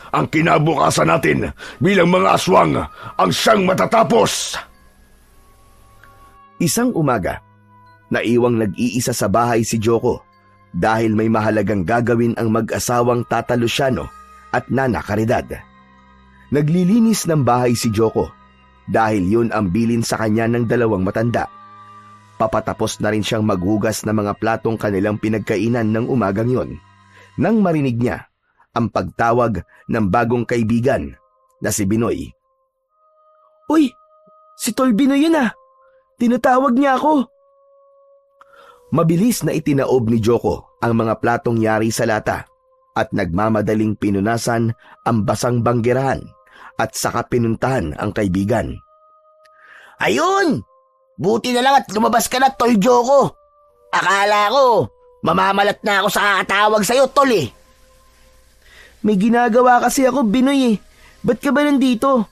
Ang kinabukasan natin bilang mga aswang ang siyang matatapos. Isang umaga, naiwang nag-iisa sa bahay si Joko dahil may mahalagang gagawin ang mag-asawang Tata Luciano at Nana Caridad. Naglilinis ng bahay si Joko dahil yun ang bilin sa kanya ng dalawang matanda. Papatapos na rin siyang maghugas ng mga platong kanilang pinagkainan ng umagang yon nang marinig niya ang pagtawag ng bagong kaibigan na si Binoy. Uy, si Tol Binoy yun ah. Tinatawag niya ako. Mabilis na itinaob ni Joko ang mga platong yari sa lata at nagmamadaling pinunasan ang basang banggerahan at saka pinuntahan ang kaibigan. Ayun! Buti na lang at lumabas ka na, Tol Joko. Akala ko, mamamalat na ako sa kakatawag sa'yo, Tol eh. May ginagawa kasi ako, Binoy eh. Ba't ka ba nandito?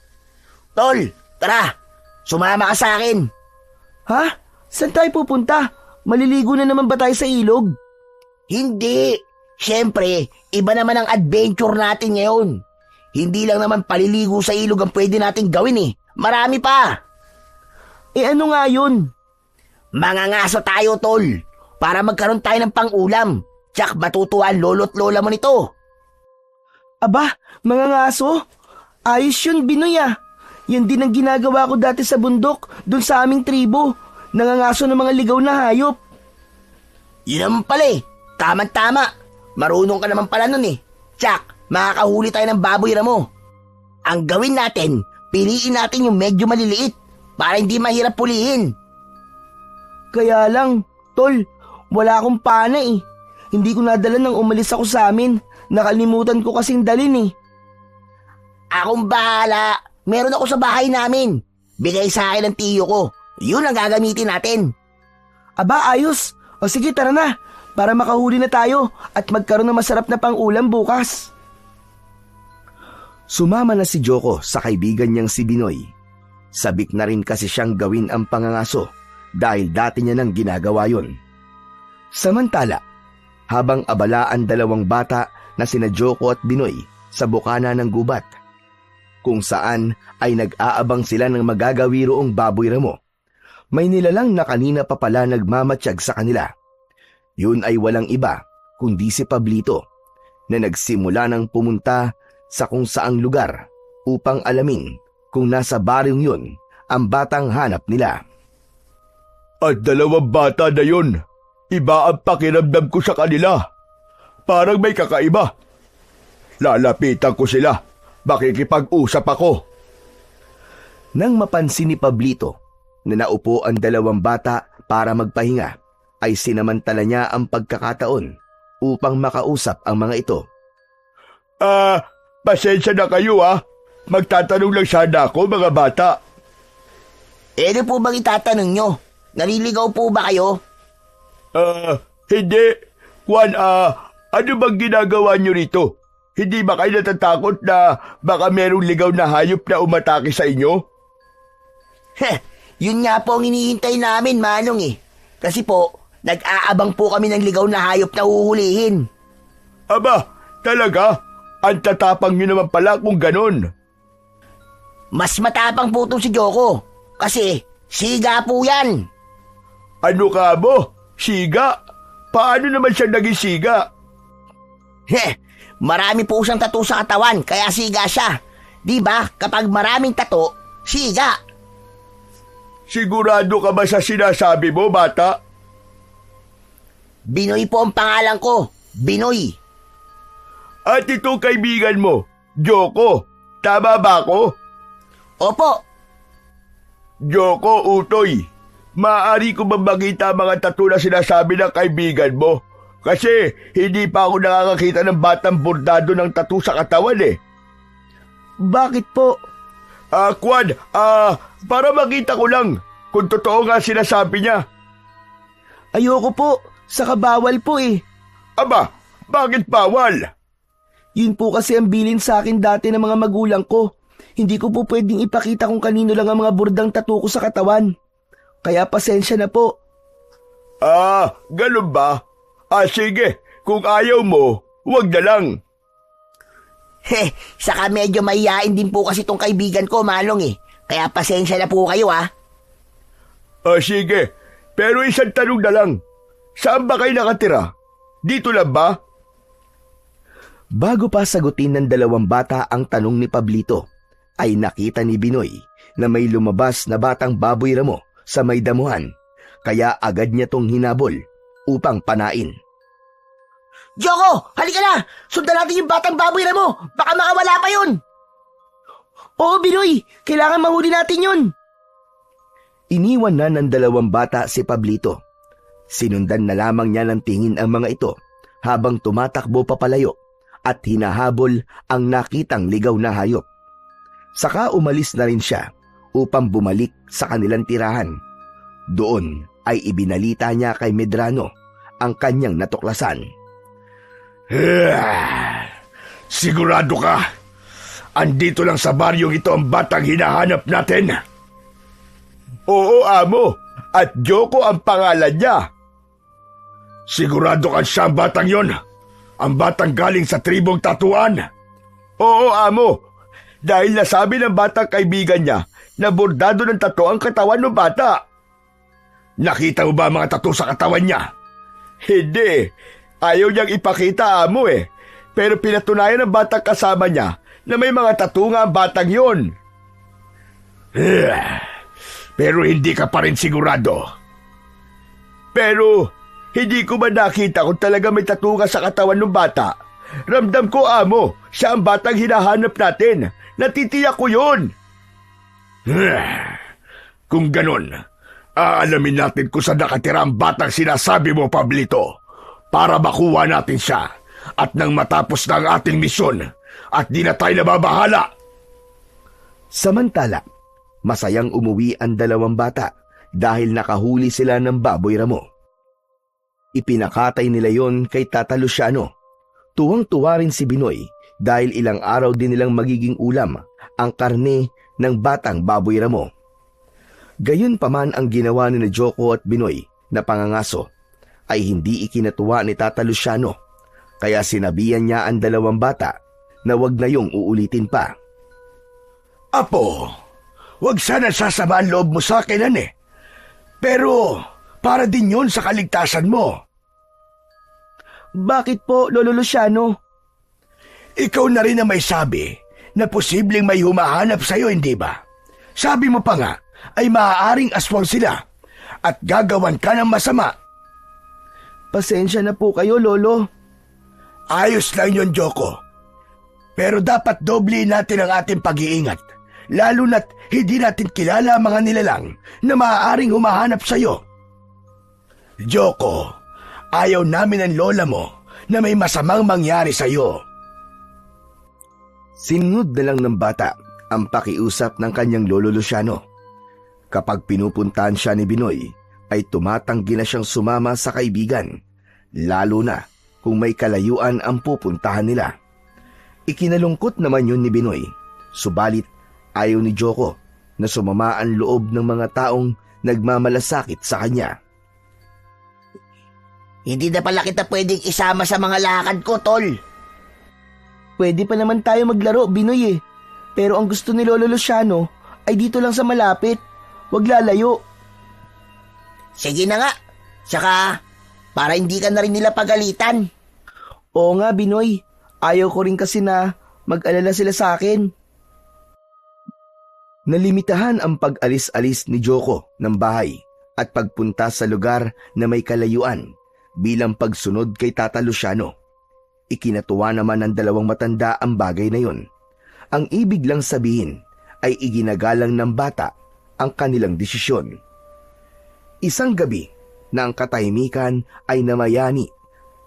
Tol, tara, sumama ka sa akin. Ha? Saan tayo pupunta? Maliligo na naman ba tayo sa ilog? Hindi. Siyempre, iba naman ang adventure natin ngayon. Hindi lang naman paliligo sa ilog ang pwede nating gawin eh. Marami pa. Eh ano nga yun? Mangangaso tayo, Tol. Para magkaroon tayo ng pang-ulam. Tsak matutuwa ang lolo't lola mo nito. Aba, mga ngaso? Ayos yun, Binoy ah. Yan din ang ginagawa ko dati sa bundok, dun sa aming tribo. Nangangaso ng mga ligaw na hayop. Yun naman pala eh. Tama-tama. Marunong ka naman pala nun eh. Tsak, makakahuli tayo ng baboy ramo. Ang gawin natin, piliin natin yung medyo maliliit para hindi mahirap pulihin. Kaya lang, tol, wala akong pana eh. Hindi ko nadala nang umalis ako sa amin. Nakalimutan ko kasing dalin eh. Akong bahala. Meron ako sa bahay namin. Bigay sa akin ng tiyo ko. Yun ang gagamitin natin. Aba, ayos. O sige, tara na. Para makahuli na tayo at magkaroon ng masarap na pang-ulam bukas. Sumama na si Joko sa kaibigan niyang si Binoy. Sabik na rin kasi siyang gawin ang pangangaso dahil dati niya nang ginagawa yun. Samantala, habang abala ang dalawang bata na sina Joko at Binoy sa bukana ng gubat, kung saan ay nag-aabang sila ng magagawiroong baboy ramo, may nilalang na kanina pa pala nagmamatsyag sa kanila. Yun ay walang iba kundi si Pablito na nagsimula ng pumunta sa kung saang lugar upang alamin kung nasa baryong yun ang batang hanap nila. At dalawang bata na yun, iba ang pakiramdam ko sa kanila. Parang may kakaiba. Lalapitan ko sila, makikipag-usap ako. Nang mapansin ni Pablito na naupo ang dalawang bata para magpahinga, ay sinamantala niya ang pagkakataon upang makausap ang mga ito. Pasensya na kayo Magtatanong lang sana ako, mga bata. Ano po bang itatanong nyo? Naliligaw po ba kayo? Hindi. Juan, ano bang ginagawa nyo rito? Hindi ba kayo natatakot na baka merong ligaw na hayop na umatake sa inyo? Yun nga po ang hinihintay namin, Manong eh. Kasi po, nag-aabang po kami ng ligaw na hayop na uhulihin. Aba, talaga? Ang tatapang nyo naman pala kung ganon. Mas matapang po itong si Joko. Kasi, siga po yan. Ano ka mo? Siga? Paano naman siya naging siga? Marami po siyang tattoo sa katawan, kaya siga siya. Diba, kapag maraming tattoo, siga. Sigurado ka ba sa sinasabi mo, bata? Binoy po ang pangalan ko. Binoy. At itong kaibigan mo, Joko, tama ba ako? Opo. Joko, Utoy, maaari ko ba makita mga tattoo na sinasabi ng kaibigan mo? Kasi hindi pa ako nakakakita ng batang bordado ng tattoo sa katawan eh. Bakit po? Kwan, para makita ko lang kung totoo nga sinasabi niya. Ayoko po. Saka bawal po eh. Aba, bakit bawal? Yun po kasi ang bilin sa akin dati ng mga magulang ko. Hindi ko po pwedeng ipakita kung kanino lang ang mga burdang tattoo ko sa katawan. Kaya pasensya na po. Ganun ba? Sige, kung ayaw mo, wag na lang. Saka medyo mahihain din po kasi tong kaibigan ko, Manong eh. Kaya pasensya na po kayo Sige, pero isang tanong na lang. Saan ba kayo nakatira? Dito lang ba? Bago pa sagutin ng dalawang bata ang tanong ni Pablito, ay nakita ni Binoy na may lumabas na batang baboy ramo sa may damuhan, kaya agad niya tong hinabol upang panain. Joko, halika na! Sundan natin yung batang baboy ramo! Baka makawala pa yun! Oo, Binoy! Kailangan mahuli natin yun! Iniwan na ng dalawang bata si Pablito. Sinundan na lamang niya ng tingin ang mga ito habang tumatakbo papalayo at hinahabol ang nakitang ligaw na hayop. Saka umalis na rin siya upang bumalik sa kanilang tirahan. Doon ay ibinalita niya kay Medrano ang kanyang natuklasan. Sigurado ka? Andito lang sa baryong ito ang batang hinahanap natin? Oo, amo. At Joko ang pangalan niya. Sigurado ka siya ang batang yon? Ang batang galing sa tribong tatuan? Oo, amo. Dahil nasabi ng batang kaibigan niya na bordado ng tattoo ang katawan ng bata. Nakita mo ba mga tattoo sa katawan niya? Hindi. Ayaw niyang ipakita, amo eh. Pero pinatunayan ng batang kasama niya na may mga tattoo nga ang batang yun. Pero hindi ka pa rin sigurado. Pero hindi ko ba nakita kung talaga may tattoo ka sa katawan ng bata? Ramdam ko, amo, siya ang batang hinahanap natin. Natitiyak ko yun. Kung ganon, aalamin natin kung saan nakatira ang batang sinasabi mo, Pablito, para makuha natin siya. At nang matapos na ang ating misyon, at di na tayo nababahala. Samantala, masayang umuwi ang dalawang bata dahil nakahuli sila ng baboy ramo. Ipinakatay nila yon kay Tata Luciano. Tuwang-tuwa rin si Binoy dahil ilang araw din nilang magiging ulam ang karne ng batang baboy ramo. Gayon paman ang ginawa ni Joko at Binoy na pangangaso ay hindi ikinatuwa ni Tata Luciano, kaya sinabihan niya ang dalawang bata na wag na yung uulitin pa. Apo, wag sana sasama ang loob mo sa akin, Pero para din yun sa kaligtasan mo. Bakit po, Lolo Luciano? Ikaw na rin na may sabi na posibleng may humahanap sa'yo, hindi ba? Sabi mo pa nga ay maaaring aswang sila at gagawan ka ng masama. Pasensya na po kayo, Lolo. Ayos lang yun, Joko. Pero dapat doble natin ang ating pag-iingat, lalo na't hindi natin kilala ang mga nilalang na maaaring humahanap sa'yo. Joko, ayaw namin ng lola mo na may masamang mangyari sa'yo. Sinunod na lang ng bata ang pakiusap ng kanyang lolo Luciano. Kapag pinupuntahan siya ni Binoy, ay tumatanggi na siyang sumama sa kaibigan, lalo na kung may kalayuan ang pupuntahan nila. Ikinalungkot naman yun ni Binoy, subalit ayaw ni Joko na sumama ang loob ng mga taong nagmamalasakit sa kanya. Hindi na pala kita pwedeng isama sa mga lakad ko, tol. Pwede pa naman tayo maglaro, Binoy Pero ang gusto ni Lolo Luciano ay dito lang sa malapit. Wag lalayo. Sige na nga. Tsaka, para hindi ka na rin nila pagalitan. Oo nga, Binoy. Ayaw ko rin kasi na mag-alala sila sa akin. Nalimitahan ang pag-alis-alis ni Joko ng bahay at pagpunta sa lugar na may kalayuan bilang pagsunod kay Tata Luciano. Ikinatuwa naman ng dalawang matanda ang bagay na yun. Ang ibig lang sabihin ay iginagalang ng bata ang kanilang desisyon. Isang gabi na ang katahimikan ay namayani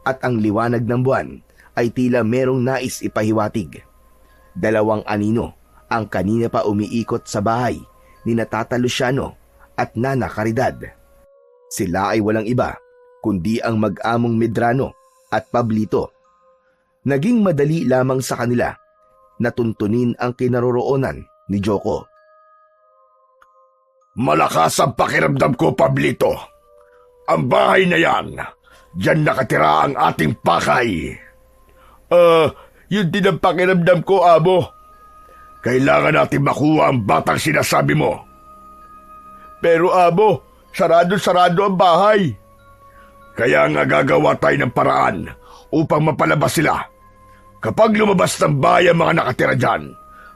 at ang liwanag ng buwan ay tila merong nais ipahiwatig. Dalawang anino ang kanina pa umiikot sa bahay ni Tata Luciano at Nana Caridad. Sila ay walang iba kundi ang mag-among Medrano at Pablito. Naging madali lamang sa kanila na tuntunin ang kinaroroonan ni Joko. Malakas ang pakiramdam ko, Pablito. Ang bahay na yan, diyan nakatira ang ating pakay. Yun din ang pakiramdam ko, amo. Kailangan natin makuha ang batang sinasabi mo. Pero amo, sarado-sarado ang bahay. Kaya nga gagawa tayo ng paraan upang mapalabas sila. Kapag lumabas ng bahay ang mga nakatira dyan,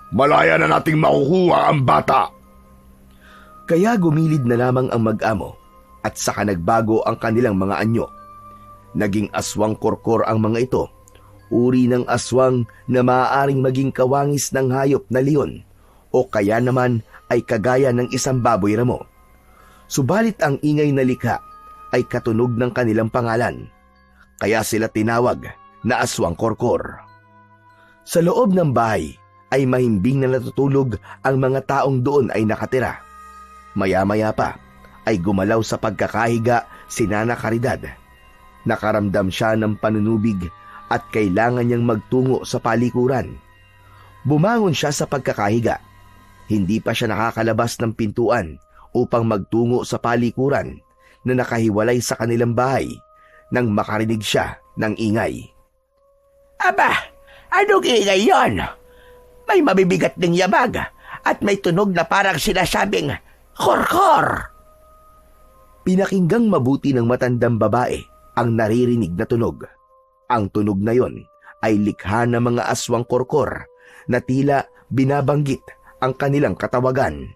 malaya na nating makukuha ang bata. Kaya gumilid na lamang ang mag-amo at saka nagbago ang kanilang mga anyo. Naging aswang korkor ang mga ito, uri ng aswang na maaaring maging kawangis ng hayop na leon o kaya naman ay kagaya ng isang baboy ramo. Subalit ang ingay na likha ay katunog ng kanilang pangalan, kaya sila tinawag na aswang korkor. Sa loob ng bahay ay mahimbing na natutulog ang mga taong doon ay nakatira. Maya-maya pa ay gumalaw sa pagkakahiga si Nana Caridad. Nakaramdam siya ng panunubig at kailangan niyang magtungo sa palikuran. Bumangon siya sa pagkakahiga. Hindi pa siya nakakalabas ng pintuan upang magtungo sa palikuran na nakahiwalay sa kanilang bahay nang makarinig siya ng ingay. Aba, anong ingay yon? May mabibigat ding yabag at may tunog na parang sinasabing, "Korkor!" Pinakinggang mabuti ng matandang babae ang naririnig na tunog. Ang tunog na yon ay likha ng mga aswang korkor na tila binabanggit ang kanilang katawagan.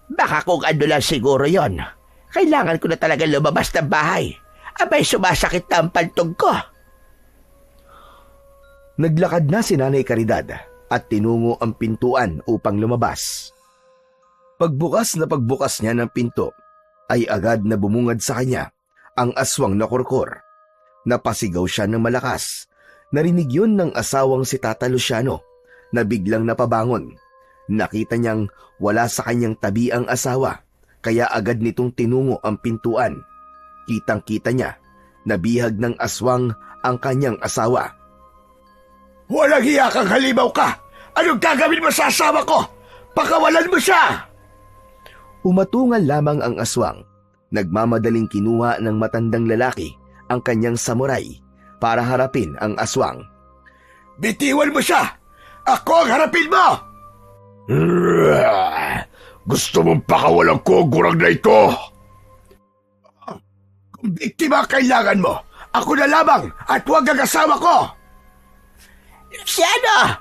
Baka kung ano lang siguro yon. Kailangan ko na talaga lumabas ng bahay. Abay, sumasakit na ang pantog ko. Naglakad na si Nanay Caridad at tinungo ang pintuan upang lumabas. Pagbukas niya ng pinto, ay agad na bumungad sa kanya ang aswang na korkor. Napasigaw siya ng malakas. Narinig yun ng asawang si Tata Luciano na biglang napabangon. Nakita niyang wala sa kanyang tabi ang asawa, kaya agad nitong tinungo ang pintuan. Kitang-kita niya na bihag ng aswang ang kanyang asawa. Walang hiya kang halimaw ka! Anong gagawin mo sa asawa ko? Pakawalan mo siya! Umatungal lamang ang aswang. Nagmamadaling kinuha ng matandang lalaki ang kanyang samurai para harapin ang aswang. Bitiwan mo siya! Ako ang harapin mo! Gusto mong pakawalan ko ang gurang na ito? Kung biktima kailangan mo, ako na lamang at huwag ang asawa ko! Luciano!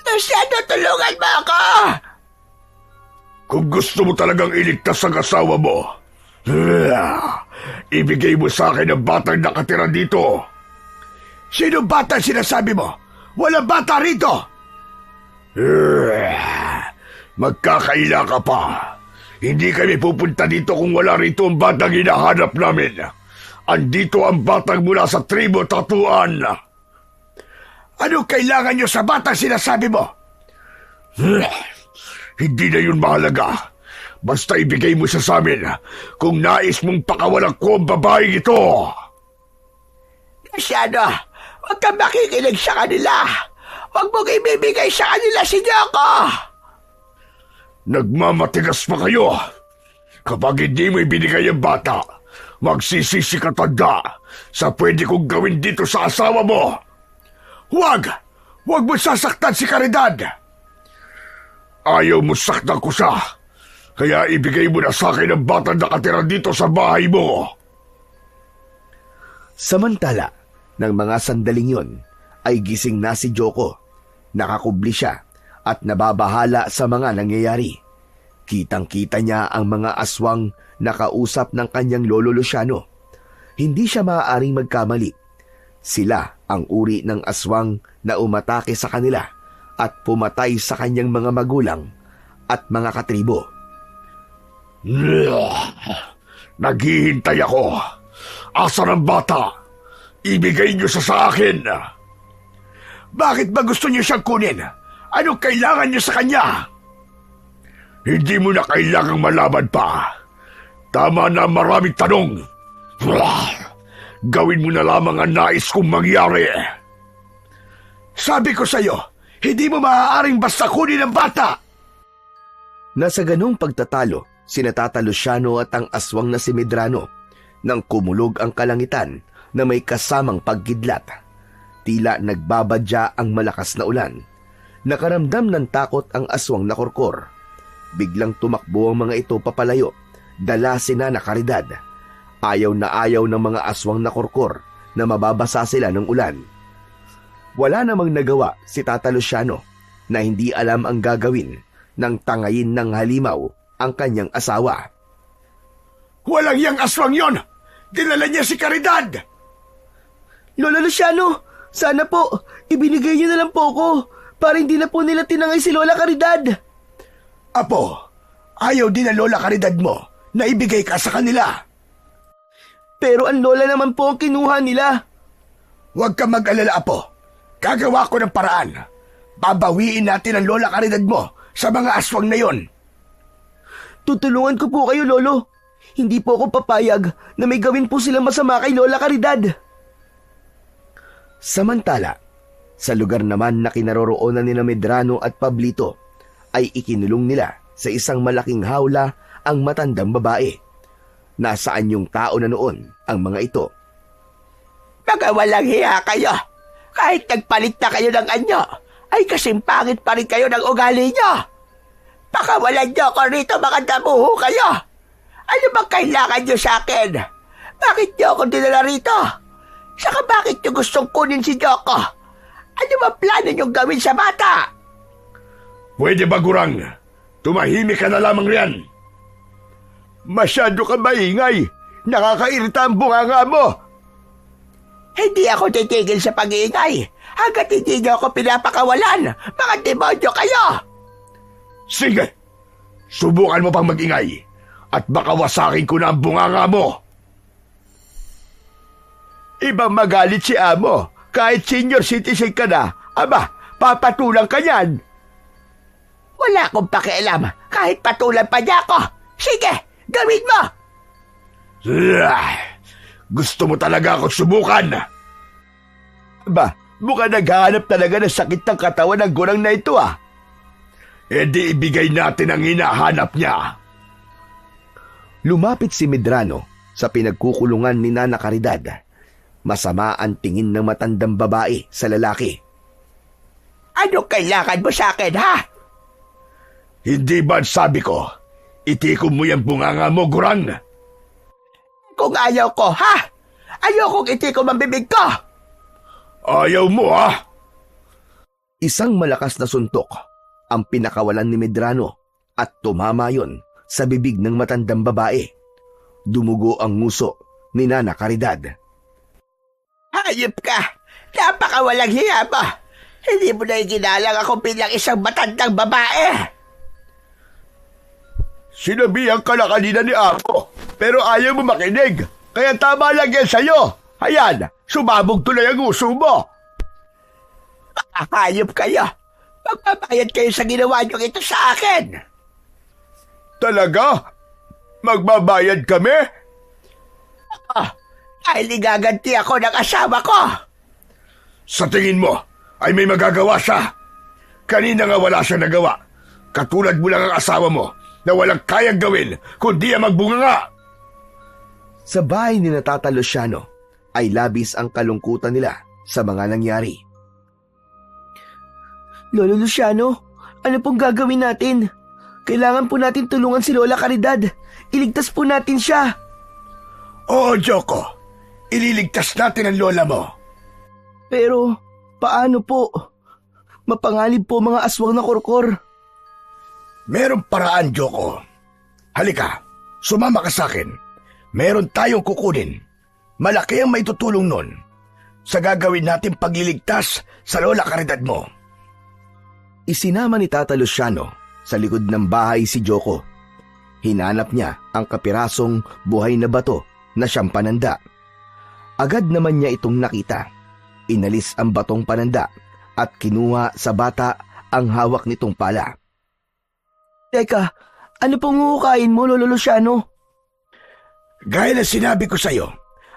Luciano, tulungan mo ako! Kung gusto mo talagang iligtas ang asawa mo, ibigay mo sa akin ang batang nakatira dito. Sino bata sinasabi mo? Walang bata rito! Magkakaila ka pa. Hindi kami pupunta dito kung wala rito ang batang hinahanap namin. Andito ang batang mula sa tribo Tatuan. Ano kailangan nyo sa batang sinasabi mo? Hindi na yun mahalaga. Basta ibigay mo siya sa amin kung nais mong pakawalan ko ang babaeng ito. Luciano, huwag kang makikinig sa kanila. Huwag mong ibibigay sa kanila si Yoko. Nagmamatigas pa kayo. Kapag hindi mo ibinigay ang bata, magsisisi ka tanda sa pwede kong gawin dito sa asawa mo. Huwag! Huwag mo sasaktan si Caridad! Ayaw mo saktan ko siya, kaya ibigay mo na sa akin ang batang nakatira dito sa bahay mo. Samantala, ng mga sandaling yon, ay gising na si Joko. Nakakubli siya at nababahala sa mga nangyayari. Kitang-kita niya ang mga aswang na kausap ng kanyang lolo Luciano. Hindi siya maaaring magkamali. Sila ang uri ng aswang na umatake sa kanila at pumatay sa kanyang mga magulang at mga katribo. Naghihintay ako. Asan ang bata? Ibigay niyo siya sa akin. Bakit ba gusto niyo siyang kunin? Anong kailangan niyo sa kanya? Hindi mo na kailangang malaman pa. Tama na maraming tanong. Gawin mo na lamang ang nais kong mangyari. Sabi ko sa iyo, hindi mo maaaring basta kunin ang bata. Nasa ganung pagtatalo, sina Tata Luciano at ang aswang na si Medrano nang kumulog ang kalangitan na may kasamang paggidlat. Tila nagbabadya ang malakas na ulan. Nakaramdam ng takot ang aswang na korkor. Biglang tumakbo ang mga ito papalayo, dala si Nana Caridad. Ayaw ng mga aswang na korkor na mababasa sila ng ulan. Wala namang nagawa si Tata Luciano na hindi alam ang gagawin nang tangayin ng halimaw ang kanyang asawa. Walang yang aswang yon! Dinala niya si Caridad! Lola Luciano, sana po, ibinigay niyo na lang po ko para hindi na po nila tinangay si Lola Caridad. Apo, ayaw din na Lola Caridad mo na ibigay ka sa kanila. Pero ang lola naman po ang kinuha nila. Huwag kang mag-alala, Apo. Gagawa ko ng paraan. Babawiin natin ang Lola Caridad mo sa mga aswang na yon. Tutulungan ko po kayo, Lolo. Hindi po ako papayag na may gawin po silang masama kay Lola Caridad. Samantala, sa lugar naman na kinaroroonan ni Medrano at Pablito, ay ikinulong nila sa isang malaking hawla ang matandang babae. Nasaan yung tao na noon ang mga ito? Mga walang hiya kayo. Kahit nagpalit na kayo ng anyo, ay kasing pangit pa rin kayo ng ugali nyo. Pakawalan nyo ako rito, mga damuho kayo. Ano bang kailangan nyo sa akin? Bakit nyo ako dinala rito? Saka bakit nyo gustong kunin si Joko? Ano ba plano niyong gawin sa bata? Pwede ba, Gurang? Tumahimik ka na lamang riyan. Masyado ka maingay. Nakakairita ang bunganga mo. Hindi ako titigil sa pag-iingay hanggat hindi niyo ako pinapakawalan. Mga demonyo kayo! Sige, subukan mo pang mag-ingay at baka wasakin ko na ang bunganga mo. Ibang magalit si Amo. Kahit senior citizen ka na, aba, papatulang ka yan. Wala akong pakialam kahit patulan pa niya ako. Sige, gawin mo! Gusto mo talaga ako subukan? Ba, mukhang naghahanap talaga ng sakit ng katawan ng Gurang na ito ah. E di ibigay natin ang hinahanap niya. Lumapit si Medrano sa pinagkukulungan ni Nana Caridad. Masama ang tingin ng matandang babae sa lalaki. Ano kailangan mo sa akin, ha? Hindi ba sabi ko, itikom mo yung bunganga mo, Gurang? Kung ayaw ko, ha? Ayokong itikom ang bibig ko! Ayaw mo, ha? Isang malakas na suntok ang pinakawalan ni Medrano at tumama yon sa bibig ng matandang babae. Dumugo ang nguso ni Nana Caridad. Hayop ka! Napakawalang hiya mo! Hindi mo na iginalang ako bilang isang matandang babae! Sinabihan ka na kanina ni Ako, pero ayaw mo makinig. Kaya tama lang yan sa'yo. Ayan, sumabog tuloy ang uso mo. Hayop kayo! Magbabayad kayo sa ginawa niyo ito sa akin! Talaga? Magbabayad kami? Dahil igaganti ako ng asawa ko! Sa tingin mo, ay may magagawa siya. Kanina nga wala siya nagawa. Katulad mo lang ang asawa mo na walang kayang gawin kundi ang magbunganga. Sa bahay ni Tata Luciano ay labis ang kalungkutan nila sa mga nangyari. Lolo Luciano, ano pong gagawin natin? Kailangan po natin tulungan si Lola Caridad. Iligtas po natin siya. Oo, Joko. Ililigtas natin ang lola mo. Pero, paano po? Mapanganib po mga aswang na korkor. Merong paraan, Joko. Halika, sumama ka sa akin. Meron tayong kukunin. Malaki ang maitutulong nun sa gagawin natin pagliligtas sa Lola Caridad mo. Isinama ni Tata Luciano sa likod ng bahay si Joko. Hinanap niya ang kapirasong buhay na bato na siyang pananda. Agad naman niya itong nakita. Inalis ang batong pananda at kinuha sa bata ang hawak nitong pala. Teka, ano pong huhukain mo, Lolo Luciano? Gaya na sinabi ko sa'yo,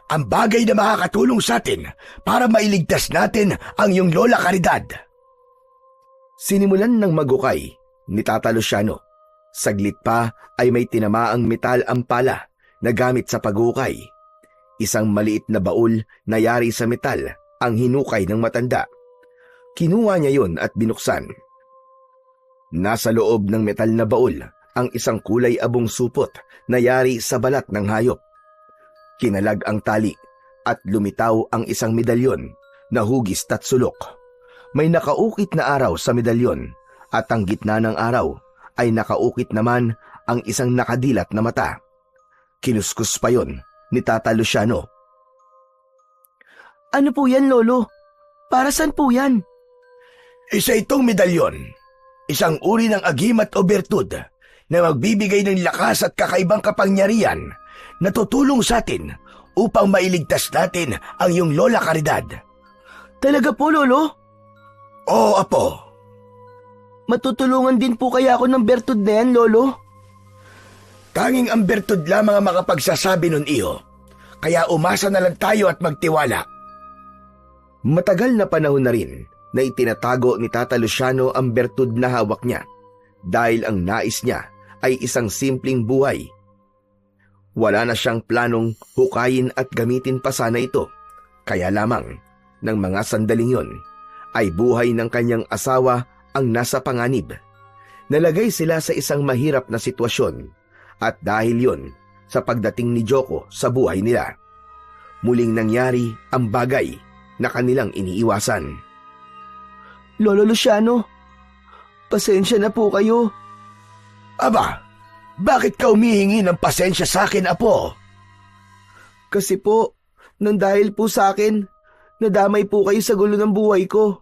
ang bagay na makakatulong sa atin para mailigtas natin ang iyong Lola Caridad. Sinimulan ng magukay ni Tata Luciano. Saglit pa ay may tinamaang metal ang pala na gamit sa paghukay. Isang maliit na baul na yari sa metal ang hinukay ng matanda. Kinuha niya yon at binuksan. Nasa loob ng metal na baul ang isang kulay abong supot na yari sa balat ng hayop. Kinalag ang tali at lumitaw ang isang medalyon na hugis at sulok. May nakaukit na araw sa medalyon at ang gitna ng araw ay nakaukit naman ang isang nakadilat na mata. Kinuskus pa yon ni Tata Luciano. Ano po yan, Lolo? Para saan po yan? Isa itong medalyon, isang uri ng agimat o bertud na magbibigay ng lakas at kakaibang kapangyarihan na tutulong sa atin upang mailigtas natin ang iyong Lola Caridad. Talaga po, Lolo? Oo, Apo. Matutulungan din po kaya ako ng bertud na yan, Lolo? Tanging ang bertud lamang ang makapagsasabi nun, Iyo. Kaya umasa na lang tayo at magtiwala. Matagal na panahon na rin na itinatago ni Tata Luciano ang bertud na hawak niya dahil ang nais niya ay isang simpleng buhay. Wala na siyang planong hukayin at gamitin pa sana ito. Kaya lamang, ng mga sandaling yon, ay buhay ng kanyang asawa ang nasa panganib. Nalagay sila sa isang mahirap na sitwasyon at dahil yon sa pagdating ni Joko sa buhay nila, muling nangyari ang bagay na kanilang iniiwasan. Lolo Luciano, pasensya na po kayo. Aba, bakit ka humihingi ng pasensya sa akin, Apo? Kasi po, nang dahil po sa akin, nadamay po kayo sa gulo ng buhay ko.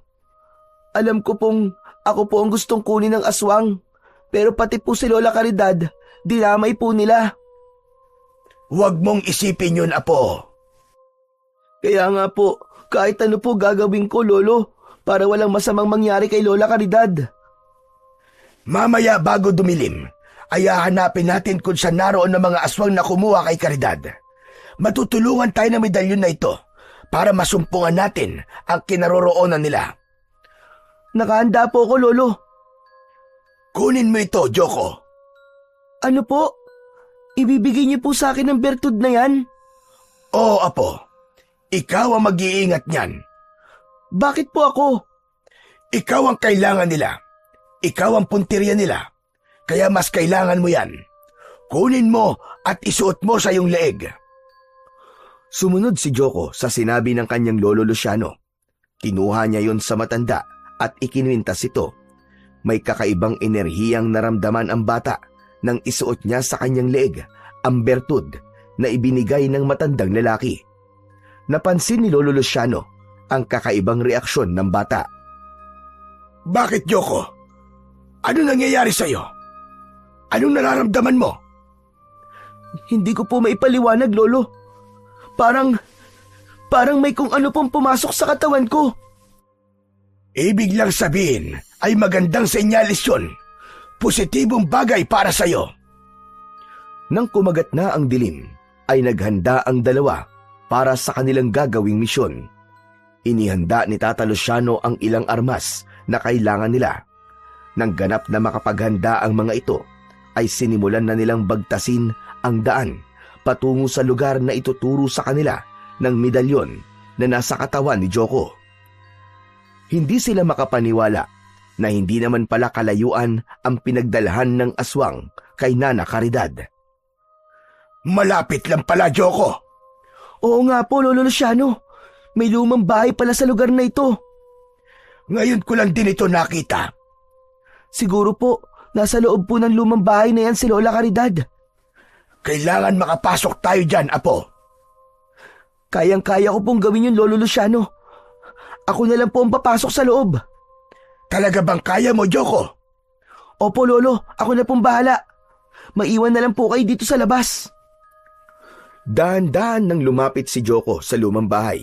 Alam ko pong ako po ang gustong kunin ng aswang, pero pati po si Lola Caridad, dinamay po nila. Huwag mong isipin yun, Apo. Kaya nga po, kahit ano po gagawin ko, Lolo, para walang masamang mangyari kay Lola Caridad. Mamaya bago dumilim, ay hahanapin natin kung saan naroon ng mga aswang na kumuha kay Caridad. Matutulungan tayo ng medalyon na ito para masumpungan natin ang kinaroroonan nila. Nakahanda po ako, Lolo. Kunin mo ito, Joko. Ano po? Ibibigay niyo po sa akin ang bertud na yan? Oo, Apo. Ikaw ang mag-iingat niyan. Bakit po ako? Ikaw ang kailangan nila. Ikaw ang puntirya nila. Kaya mas kailangan mo yan. Kunin mo at isuot mo sa iyong leeg. Sumunod si Joko sa sinabi ng kanyang lolo Luciano. Kinuha niya yon sa matanda at ikinuwintas ito. May kakaibang enerhiyang naramdaman ang bata nang isuot niya sa kanyang leeg ang bertud na ibinigay ng matandang lalaki. Napansin ni Lolo Luciano ang kakaibang reaksyon ng bata. Bakit, Joko? Ano nangyayari sa iyo? Anong nararamdaman mo? Hindi ko po maipaliwanag, Lolo. Parang may kung ano pong pumasok sa katawan ko. Ibig lang sabihin ay magandang senyalis yun. Positibong bagay para sa iyo. Nang kumagat na ang dilim, ay naghanda ang dalawa para sa kanilang gagawing misyon. Inihanda ni Tata Luciano ang ilang armas na kailangan nila. Nang ganap na makapaghanda ang mga ito, ay sinimulan na nilang bagtasin ang daan patungo sa lugar na ituturo sa kanila ng medalyon na nasa katawan ni Joko. Hindi sila makapaniwala na hindi naman pala kalayuan ang pinagdalhan ng aswang kay Nana Caridad. Malapit lang pala, Joko. Oo nga po, Lolo Luciano. May lumang bahay pala sa lugar na ito. Ngayon ko lang din ito nakita. Siguro po, nasa loob po ng lumang bahay na yan si Lola Caridad. Kailangan makapasok tayo dyan, Apo. Kayang-kaya ko pong gawin yun, Lolo Luciano. Ako na lang po ang papasok sa loob. Talaga bang kaya mo, Joko? Opo, Lolo. Ako na pong bahala. Maiwan na lang po kayo dito sa labas. Dahan-dahan nang lumapit si Joko sa lumang bahay.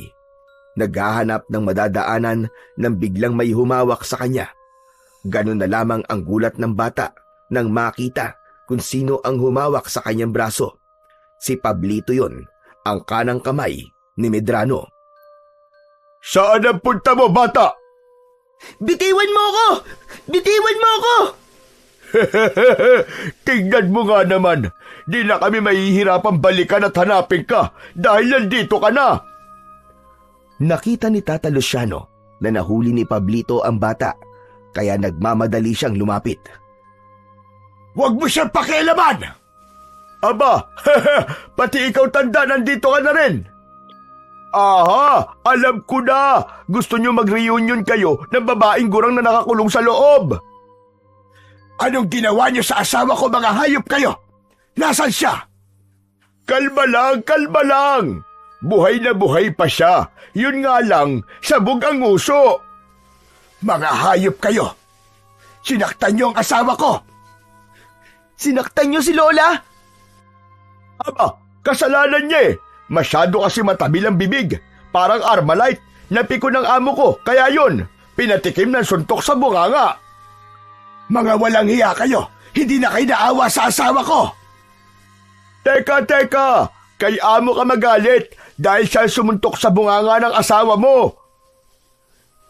Naghahanap ng madadaanan nang biglang may humawak sa kanya. Ganun na lamang ang gulat ng bata nang makita kung sino ang humawak sa kanyang braso. Si Pablito yon, ang kanang kamay ni Medrano. Saan ang punta mo, bata? Bitiwan mo ako! Bitiwan mo ako! Tingnan mo nga naman. Di na kami mahihirapang balikan at hanapin ka dahil nandito ka na. Nakita ni Tata Luciano na nahuli ni Pablito ang bata, kaya nagmamadali siyang lumapit. Huwag mo siyang pakialaman! Aba, pati ikaw tanda, nandito ka na rin. Aha, alam ko na. Gusto niyo mag-reunion kayo ng babaeng gurang na nakakulong sa loob. Anong ginawa niyo sa asawa ko, mga hayop kayo? Nasaan siya? Kalma lang. Buhay na buhay pa siya. Yun nga lang, sabog ang uso. Mga hayop kayo. Sinaktan niyo ang asawa ko. Sinaktan niyo si Lola? Aba, kasalanan niya eh. Masyado kasi matabil ang bibig. Parang Armalite. Napiko ng amo ko, kaya yun. Pinatikim ng suntok sa bunganga. Mga walang hiya kayo. Hindi na kayo naawa sa asawa ko. Teka. Kay amo ka magalit dahil siya sumuntok sa bunganga ng asawa mo.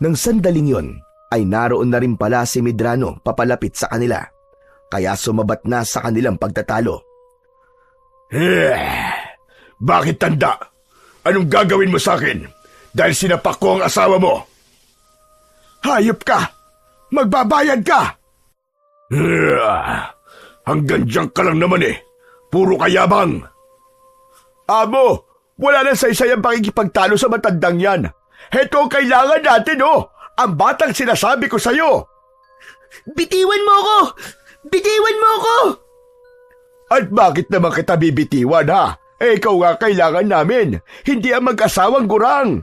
Nang sandaling yon, ay naroon na rin pala si Medrano papalapit sa kanila. Kaya sumabat na sa kanilang pagtatalo. Bakit, tanda? Anong gagawin mo sa akin dahil sinapak ko ang asawa mo? Hayop ka! Magbabayad ka! Hanggang diyan ka lang naman eh. Puro kayabang. Amo, wala na saysay ang pakikipagtalo sa matandang yan. Heto ang kailangan natin, oh. ang batang sinasabi ko sa'yo. Bitiwan mo ako! Bitiwan mo ako! At bakit naman kita bibitiwan, ha? Ikaw nga kailangan namin, hindi ang mag-asawang gurang.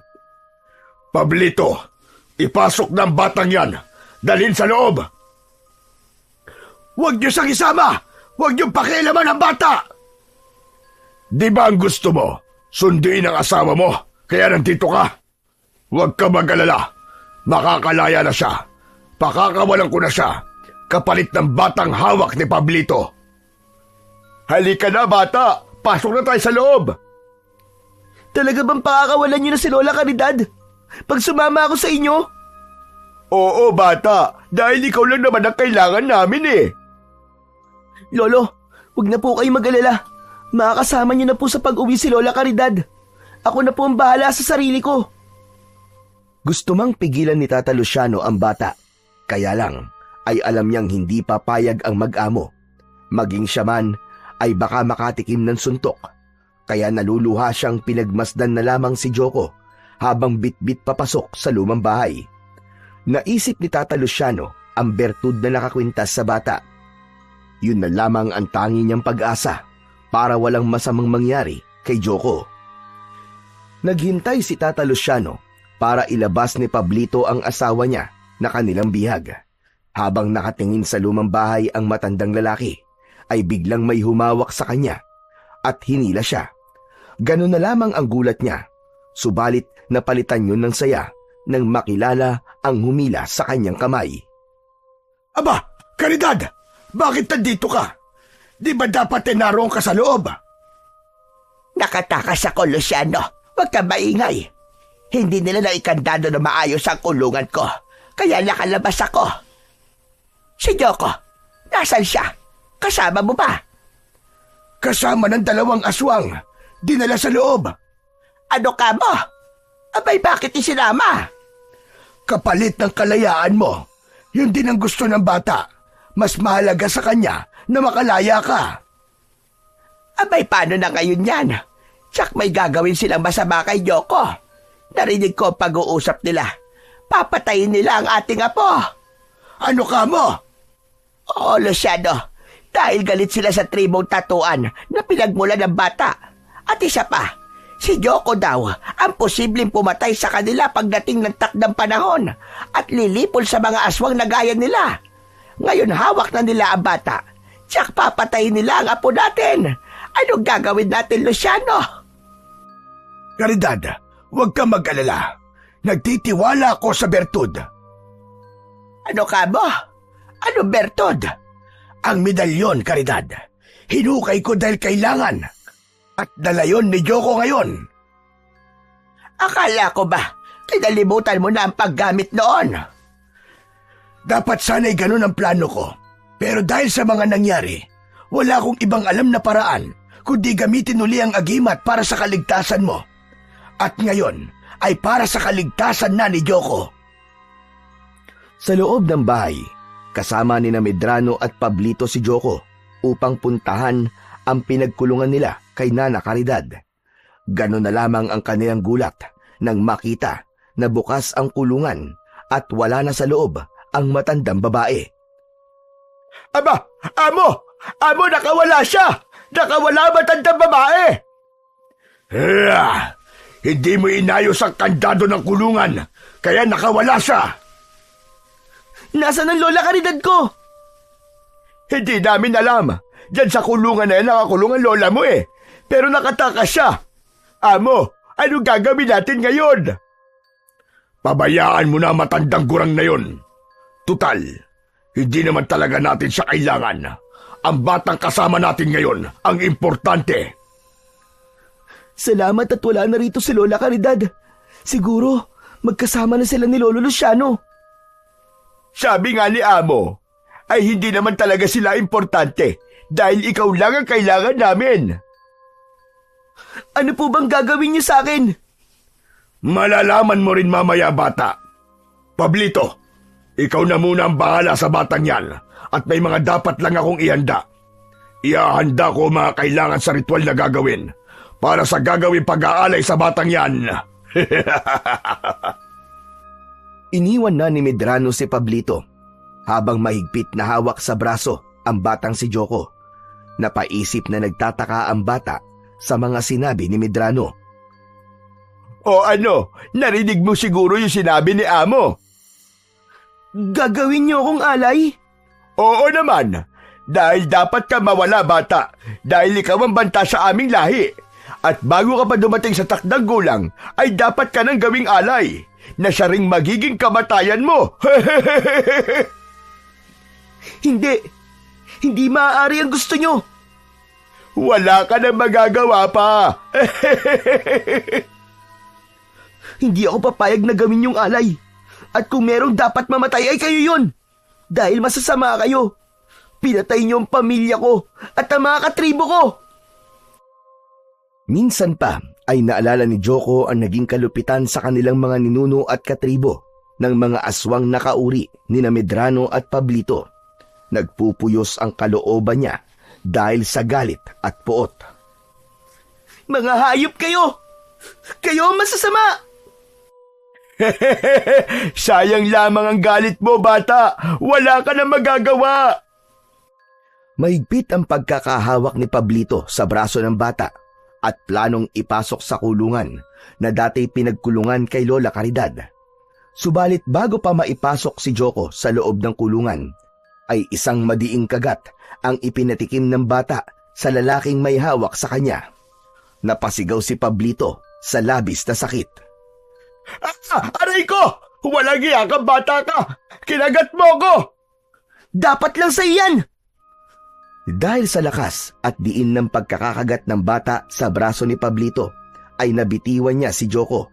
Pablito, ipasok ng batang yan. Dalhin sa loob. Huwag niyo siyang isama! Huwag niyo pakialaman ang bata! Di ba ang gusto mo? Sunduin ang asawa mo, kaya nandito ka. Huwag ka mag-alala. Makakalaya na siya. Pakakawalan ko na siya, kapalit ng batang hawak ni Pablito. Halika na, bata! Pasok na tayo sa loob! Talaga bang pakakawalan niyo na si Lola Caridad? Pag sumama ako sa inyo? Oo, bata. Dahil ikaw lang naman ang kailangan namin eh. Lolo, huwag na po kayo mag-alala. Makakasama niyo na po sa pag-uwi si Lola Caridad. Ako na po ang bahala sa sarili ko. Gusto mang pigilan ni Tata Luciano ang bata. Kaya lang ay alam niyang hindi papayag ang mag-amo. Maging siya man ay baka makatikim ng suntok. Kaya naluluha siyang pinagmasdan na lamang si Joko habang bitbit papasok sa lumang bahay. Naisip ni Tata Luciano ang bertud na nakakwintas sa bata. Yun na lamang ang tangi niyang pag-asa para walang masamang mangyari kay Joko. Naghintay si Tata Luciano para ilabas ni Pablito ang asawa niya na kanilang bihag. Habang nakatingin sa lumang bahay ang matandang lalaki, ay biglang may humawak sa kanya at hinila siya. Ganun na lamang ang gulat niya, subalit napalitan yun ng saya nang makilala ang humila sa kanyang kamay. Aba, Caridad! Bakit nandito ka? Di ba dapat naroon ka sa loob? Nakatakas ako, Luciano. Huwag ka maingay. Hindi nila naikandado na maayos ang kulungan ko, kaya nakalabas ako. Si Joko, nasan siya? Kasama mo ba? Kasama ng 2 aswang. Dinala sa loob. Ano ka mo? Abay, bakit isinama? Kapalit ng kalayaan mo. Yun din ang gusto ng bata. Mas mahalaga sa kanya na makalaya ka. Abay, paano na ngayon yan? Tsak may gagawin silang masama kay Joko. Narinig ko ang pag-uusap nila. Papatayin nila ang ating apo. Ano ka mo? Oo, Luciano. Dahil galit sila sa tribong tatuan na pinagmula ng bata. At isa pa, si Joko daw ang posibleng pumatay sa kanila pagdating ng takdang panahon at lilipol sa mga aswang na gaya nila. Ngayon hawak na nila ang bata. Tsak papatayin nila ang apo natin. Anong gagawin natin, Luciano? Caridad, huwag ka mag-alala. Nagtitiwala ako sa bertud. Ano ka mo? Ano bertud? Ang medalyon, Caridad. Hinukay ko dahil kailangan. At dala yon ni Joko ngayon. Akala ko ba, kinalimutan mo na ang paggamit noon? Dapat sana'y ganun ang plano ko. Pero dahil sa mga nangyari, wala akong ibang alam na paraan kundi gamitin uli ang agimat para sa kaligtasan mo. At ngayon ay para sa kaligtasan na ni Joko. Sa loob ng bahay, kasama ni Medrano at Pablito si Joko upang puntahan ang pinagkulungan nila kay Nana Caridad. Ganon na lamang ang kanilang gulat nang makita na bukas ang kulungan at wala na sa loob ang matandang babae. Aba, amo! Amo, nakawala siya! Nakawala ang matandang babae! Hindi mo inayos ang kandado ng kulungan, kaya nakawala siya! Nasaan ang Lola Caridad ko? Hindi namin alam. Diyan sa kulungan na yan nakakulong ang lola mo eh. Pero nakatakas siya. Amo, anong gagawin natin ngayon? Pabayaan mo na matandang gurang na yon. Tutal, hindi naman talaga natin siya kailangan. Ang batang kasama natin ngayon ang importante. Salamat at wala na rito si Lola Caridad. Siguro, magkasama na sila ni Lolo Luciano. Sabi nga ni Amo, ay hindi naman talaga sila importante dahil ikaw lang ang kailangan namin. Ano po bang gagawin niyo sa akin? Malalaman mo rin mamaya, bata. Pablito, ikaw na muna ang bahala sa batang yan at may mga dapat lang akong ihanda. Iahanda ko mga kailangan sa ritual na gagawin para sa gagawin pag-aalay sa batang yan. Iniwan na ni Medrano si Pablito habang mahigpit na hawak sa braso ang batang si Joko. Napaisip na nagtataka ang bata sa mga sinabi ni Medrano. O ano, narinig mo siguro yung sinabi ni Amo? Gagawin niyo akong alay? Oo naman, dahil dapat ka mawala bata, dahil ikaw ang banta sa aming lahi. At bago ka pa dumating sa takdang gulang, ay dapat ka nang gawing alay, na siya ring magiging kamatayan mo. Hindi maaari ang gusto niyo. Wala ka na magagawa pa. Hindi ako papayag na gawin yung alay. At kung merong dapat mamatay ay kayo yun. Dahil masasama kayo. Pinatay niyo ang pamilya ko at ang mga katribo ko. Minsan pa ay naalala ni Joko ang naging kalupitan sa kanilang mga ninuno at katribo ng mga aswang nakauri ni Medrano at Pablito. Nagpupuyos ang kalooban niya dahil sa galit at puot. Mga hayop kayo! Kayo ang masasama! Sayang lamang ang galit mo, bata. Wala ka na magagawa. Mahigpit ang pagkakahawak ni Pablito sa braso ng bata at planong ipasok sa kulungan na dati pinagkulungan kay Lola Caridad. Subalit bago pa maipasok si Joko sa loob ng kulungan, ay isang madiing kagat ang ipinatikim ng bata sa lalaking may hawak sa kanya. Napasigaw si Pablito sa labis na sakit. Aray ko! Walang iya ka, bata ka! Kinagat mo ko! Dapat lang sa iyan! Dahil sa lakas at diin ng pagkakakagat ng bata sa braso ni Pablito, ay nabitiwan niya si Joko.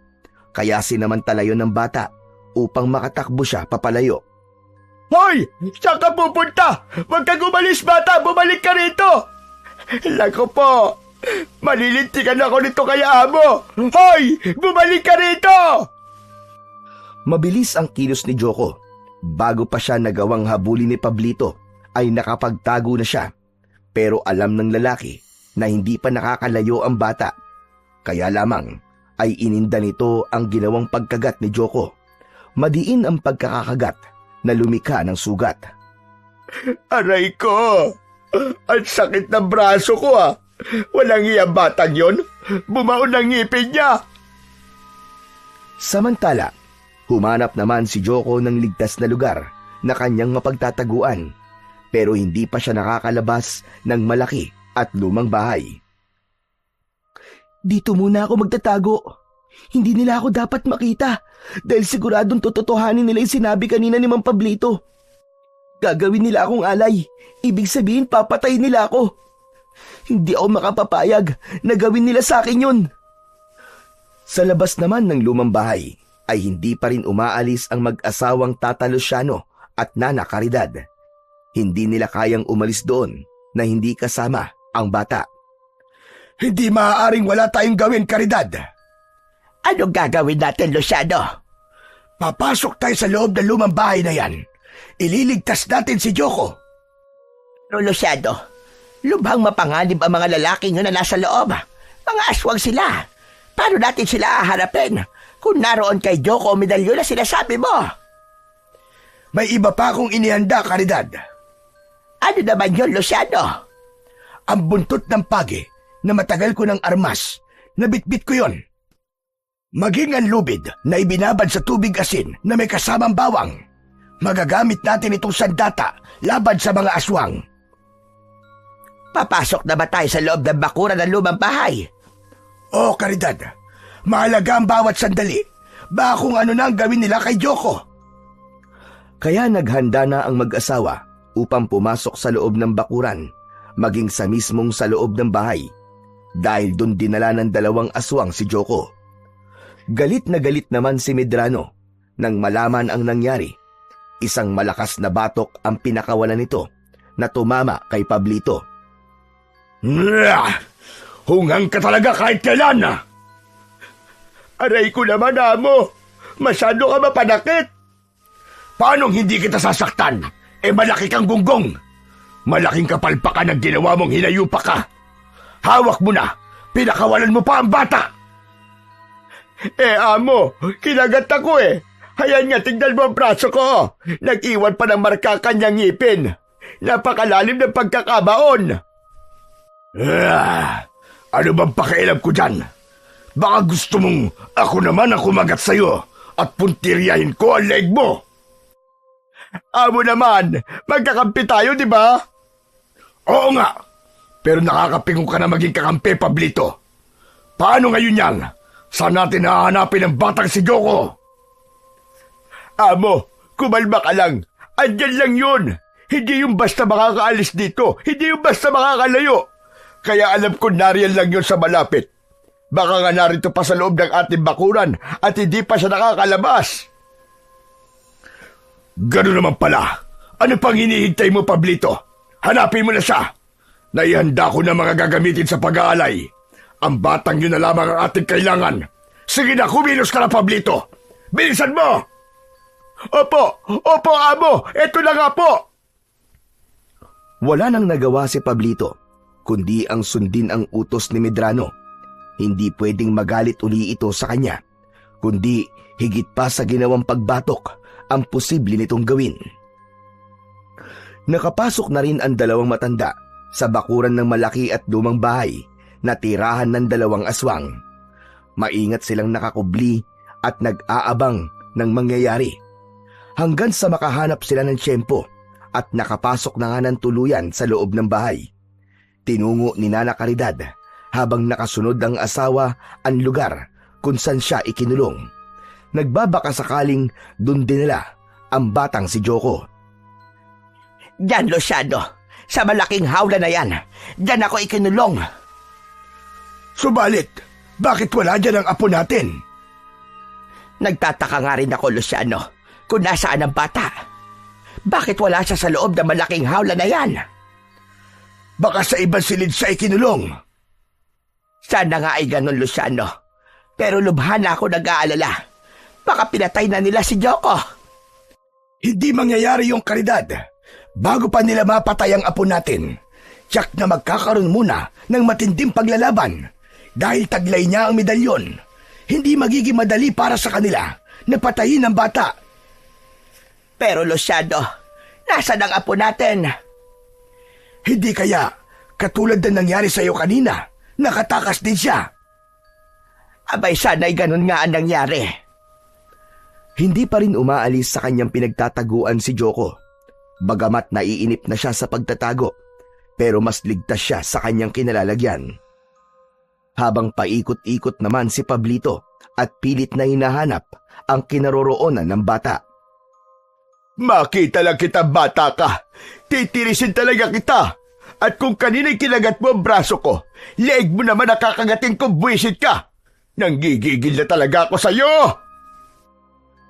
Kaya sinamantalayo ng bata upang makatakbo siya papalayo. Hoy! Saan ka pupunta? Huwag kang umalis, bata! Bumalik ka rito! Lako po! Malilintikan ako nito kaya Amo! Hoy! Bumalik ka rito! Mabilis ang kilos ni Joko. Bago pa siya nagawang habulin ni Pablito, ay nakapagtago na siya. Pero alam ng lalaki na hindi pa nakakalayo ang bata. Kaya lamang ay ininda nito ang ginawang pagkagat ni Joko. Madiin ang pagkakakagat na lumika ng sugat. Aray ko! Ang sakit ng braso ko ah! Walang iya batang yon. Bumaon ang ngipin niya. Samantala, humanap naman si Joko ng ligtas na lugar na kanyang mapagtataguan, pero hindi pa siya nakakalabas ng malaki at lumang bahay. Dito muna ako magtatago. Hindi nila ako dapat makita dahil siguradong tototohanin nila yung sinabi kanina ni Mang Pablito. Gagawin nila akong alay. Ibig sabihin papatay nila ako. Hindi ako makapapayag na gawin nila sa akin yun. Sa labas naman ng lumang bahay ay hindi pa rin umaalis ang mag-asawang Tata Luciano at Nana Caridad. Hindi nila kayang umalis doon na hindi kasama ang bata. Hindi maaaring wala tayong gawin, Caridad. Anong gagawin natin, Luciano? Papasok tayo sa loob ng lumang bahay na yan. Ililigtas natin si Joko. Pero Luciano, lubhang mapanganib ang mga lalaking na nasa loob. Mga aswang sila. Paano natin sila haharapin kung naroon kay Joko o medalyo na sinasabi mo? May iba pa akong inihanda, Caridad. Ano naman yun, Luciano? Ang buntot ng pagi na matagal ko ng armas. Nabitbit ko yon. Maging ang lubid na ibinabad sa tubig asin na may kasamang bawang. Magagamit natin itong sandata laban sa mga aswang. Papasok na ba tayo sa loob ng bakuran ng lumang bahay? Oo, Caridad. Mahalaga ang bawat sandali. Baka kung ano na ang gawin nila kay Joko. Kaya naghanda na ang mag-asawa upang pumasok sa loob ng bakuran, maging sa mismong sa loob ng bahay, dahil doon dinala ng dalawang aswang si Joko. Galit na galit naman si Medrano nang malaman ang nangyari. Isang malakas na batok ang pinakawalan nito na tumama kay Pablito. Hungang ka talaga kahit kailan na! Aray ko naman, Amo! Masyado ka mapanakit! Paanong hindi kita sasaktan? Malaki kang gunggong! Malaking kapalpakan ang ginawa mong hinayupa ka! Hawak mo na! Pinakawalan mo pa ang bata! Amo, kinagat ako Hayan nga, tignan mo ang braso ko. Nag-iwan pa ng marka kanyang ngipin. Napakalalim ng pagkakabaon. Ano bang pakialam ko dyan? Baka gusto mong ako naman ang kumagat sa'yo at puntiryahin ko ang leg mo. Amo naman, magkakampi tayo, di ba? Oo nga, pero nakakapingo ka na maging kakampi, Pablito. Paano ngayon yan? Saan natin hahanapin ang batang si Joko? Amo, kumalma ka lang. Andyan lang yun. Hindi yung basta makakaalis dito. Hindi yung basta makakalayo. Kaya alam ko nariyan lang yun sa malapit. Baka nga narito pa sa loob ng ating bakuran at hindi pa siya nakakalabas. Gano'n naman pala. Ano pang hinihintay mo, Pablito? Hanapin mo na siya. Naihanda ko na mga gagamitin sa pag-aalay. Ang batang yun na lamang ang ating kailangan. Sige na, kumilos ka na, Pablito. Bilisan mo! Opo, amo. Ito na nga po. Wala nang nagawa si Pablito, kundi ang sundin ang utos ni Medrano. Hindi pwedeng magalit uli ito sa kanya, kundi higit pa sa ginawang pagbatok ang posible nitong gawin. Nakapasok na rin ang dalawang matanda sa bakuran ng malaki at lumang bahay na tirahan ng dalawang aswang. Maingat silang nakakubli at nag-aabang ng mangyayari hanggang sa makahanap sila ng tiyempo at nakapasok na nga ng tuluyan sa loob ng bahay. Tinungo ni Nana Caridad habang nakasunod ang asawa ang lugar kung saan siya ikinulong. Nagbabaka sakaling dun dinala ang batang si Joko. Diyan, Luciano. Sa malaking hawla na yan. Diyan ako ikinulong. Subalit, bakit wala dyan ang apo natin? Nagtataka nga rin ako, Luciano, kung nasaan ang bata. Bakit wala siya sa loob ng malaking hawla na yan? Baka sa ibang silid siya ikinulong. Sana nga ay ganun, Luciano. Pero lubha na ako nag-aalala. Baka pinatay na nila si Joko. Hindi mangyayari yung Caridad. Bago pa nila mapatay ang apo natin, tiyak na magkakaroon muna ng matinding paglalaban. Dahil taglay niya ang medalyon, hindi magiging madali para sa kanila na patayin ang bata. Pero Luciano, nasaan ang apo natin? Hindi kaya, katulad na nangyari sa iyo kanina, nakatakas din siya. Abay, sana'y ganun nga ang nangyari. Hindi pa rin umaalis sa kanyang pinagtataguan si Joko. Bagamat naiinip na siya sa pagtatago, pero mas ligtas siya sa kanyang kinalalagyan. Habang paikot-ikot naman si Pablito at pilit na hinahanap ang kinaroroonan ng bata. Makita lang kita, bata ka. Titirisin talaga kita. At kung kanina'y kinagat mo ang braso ko, leeg mo naman nakakagating kung buwisit ka. Nanggigigil na talaga ako sa'yo.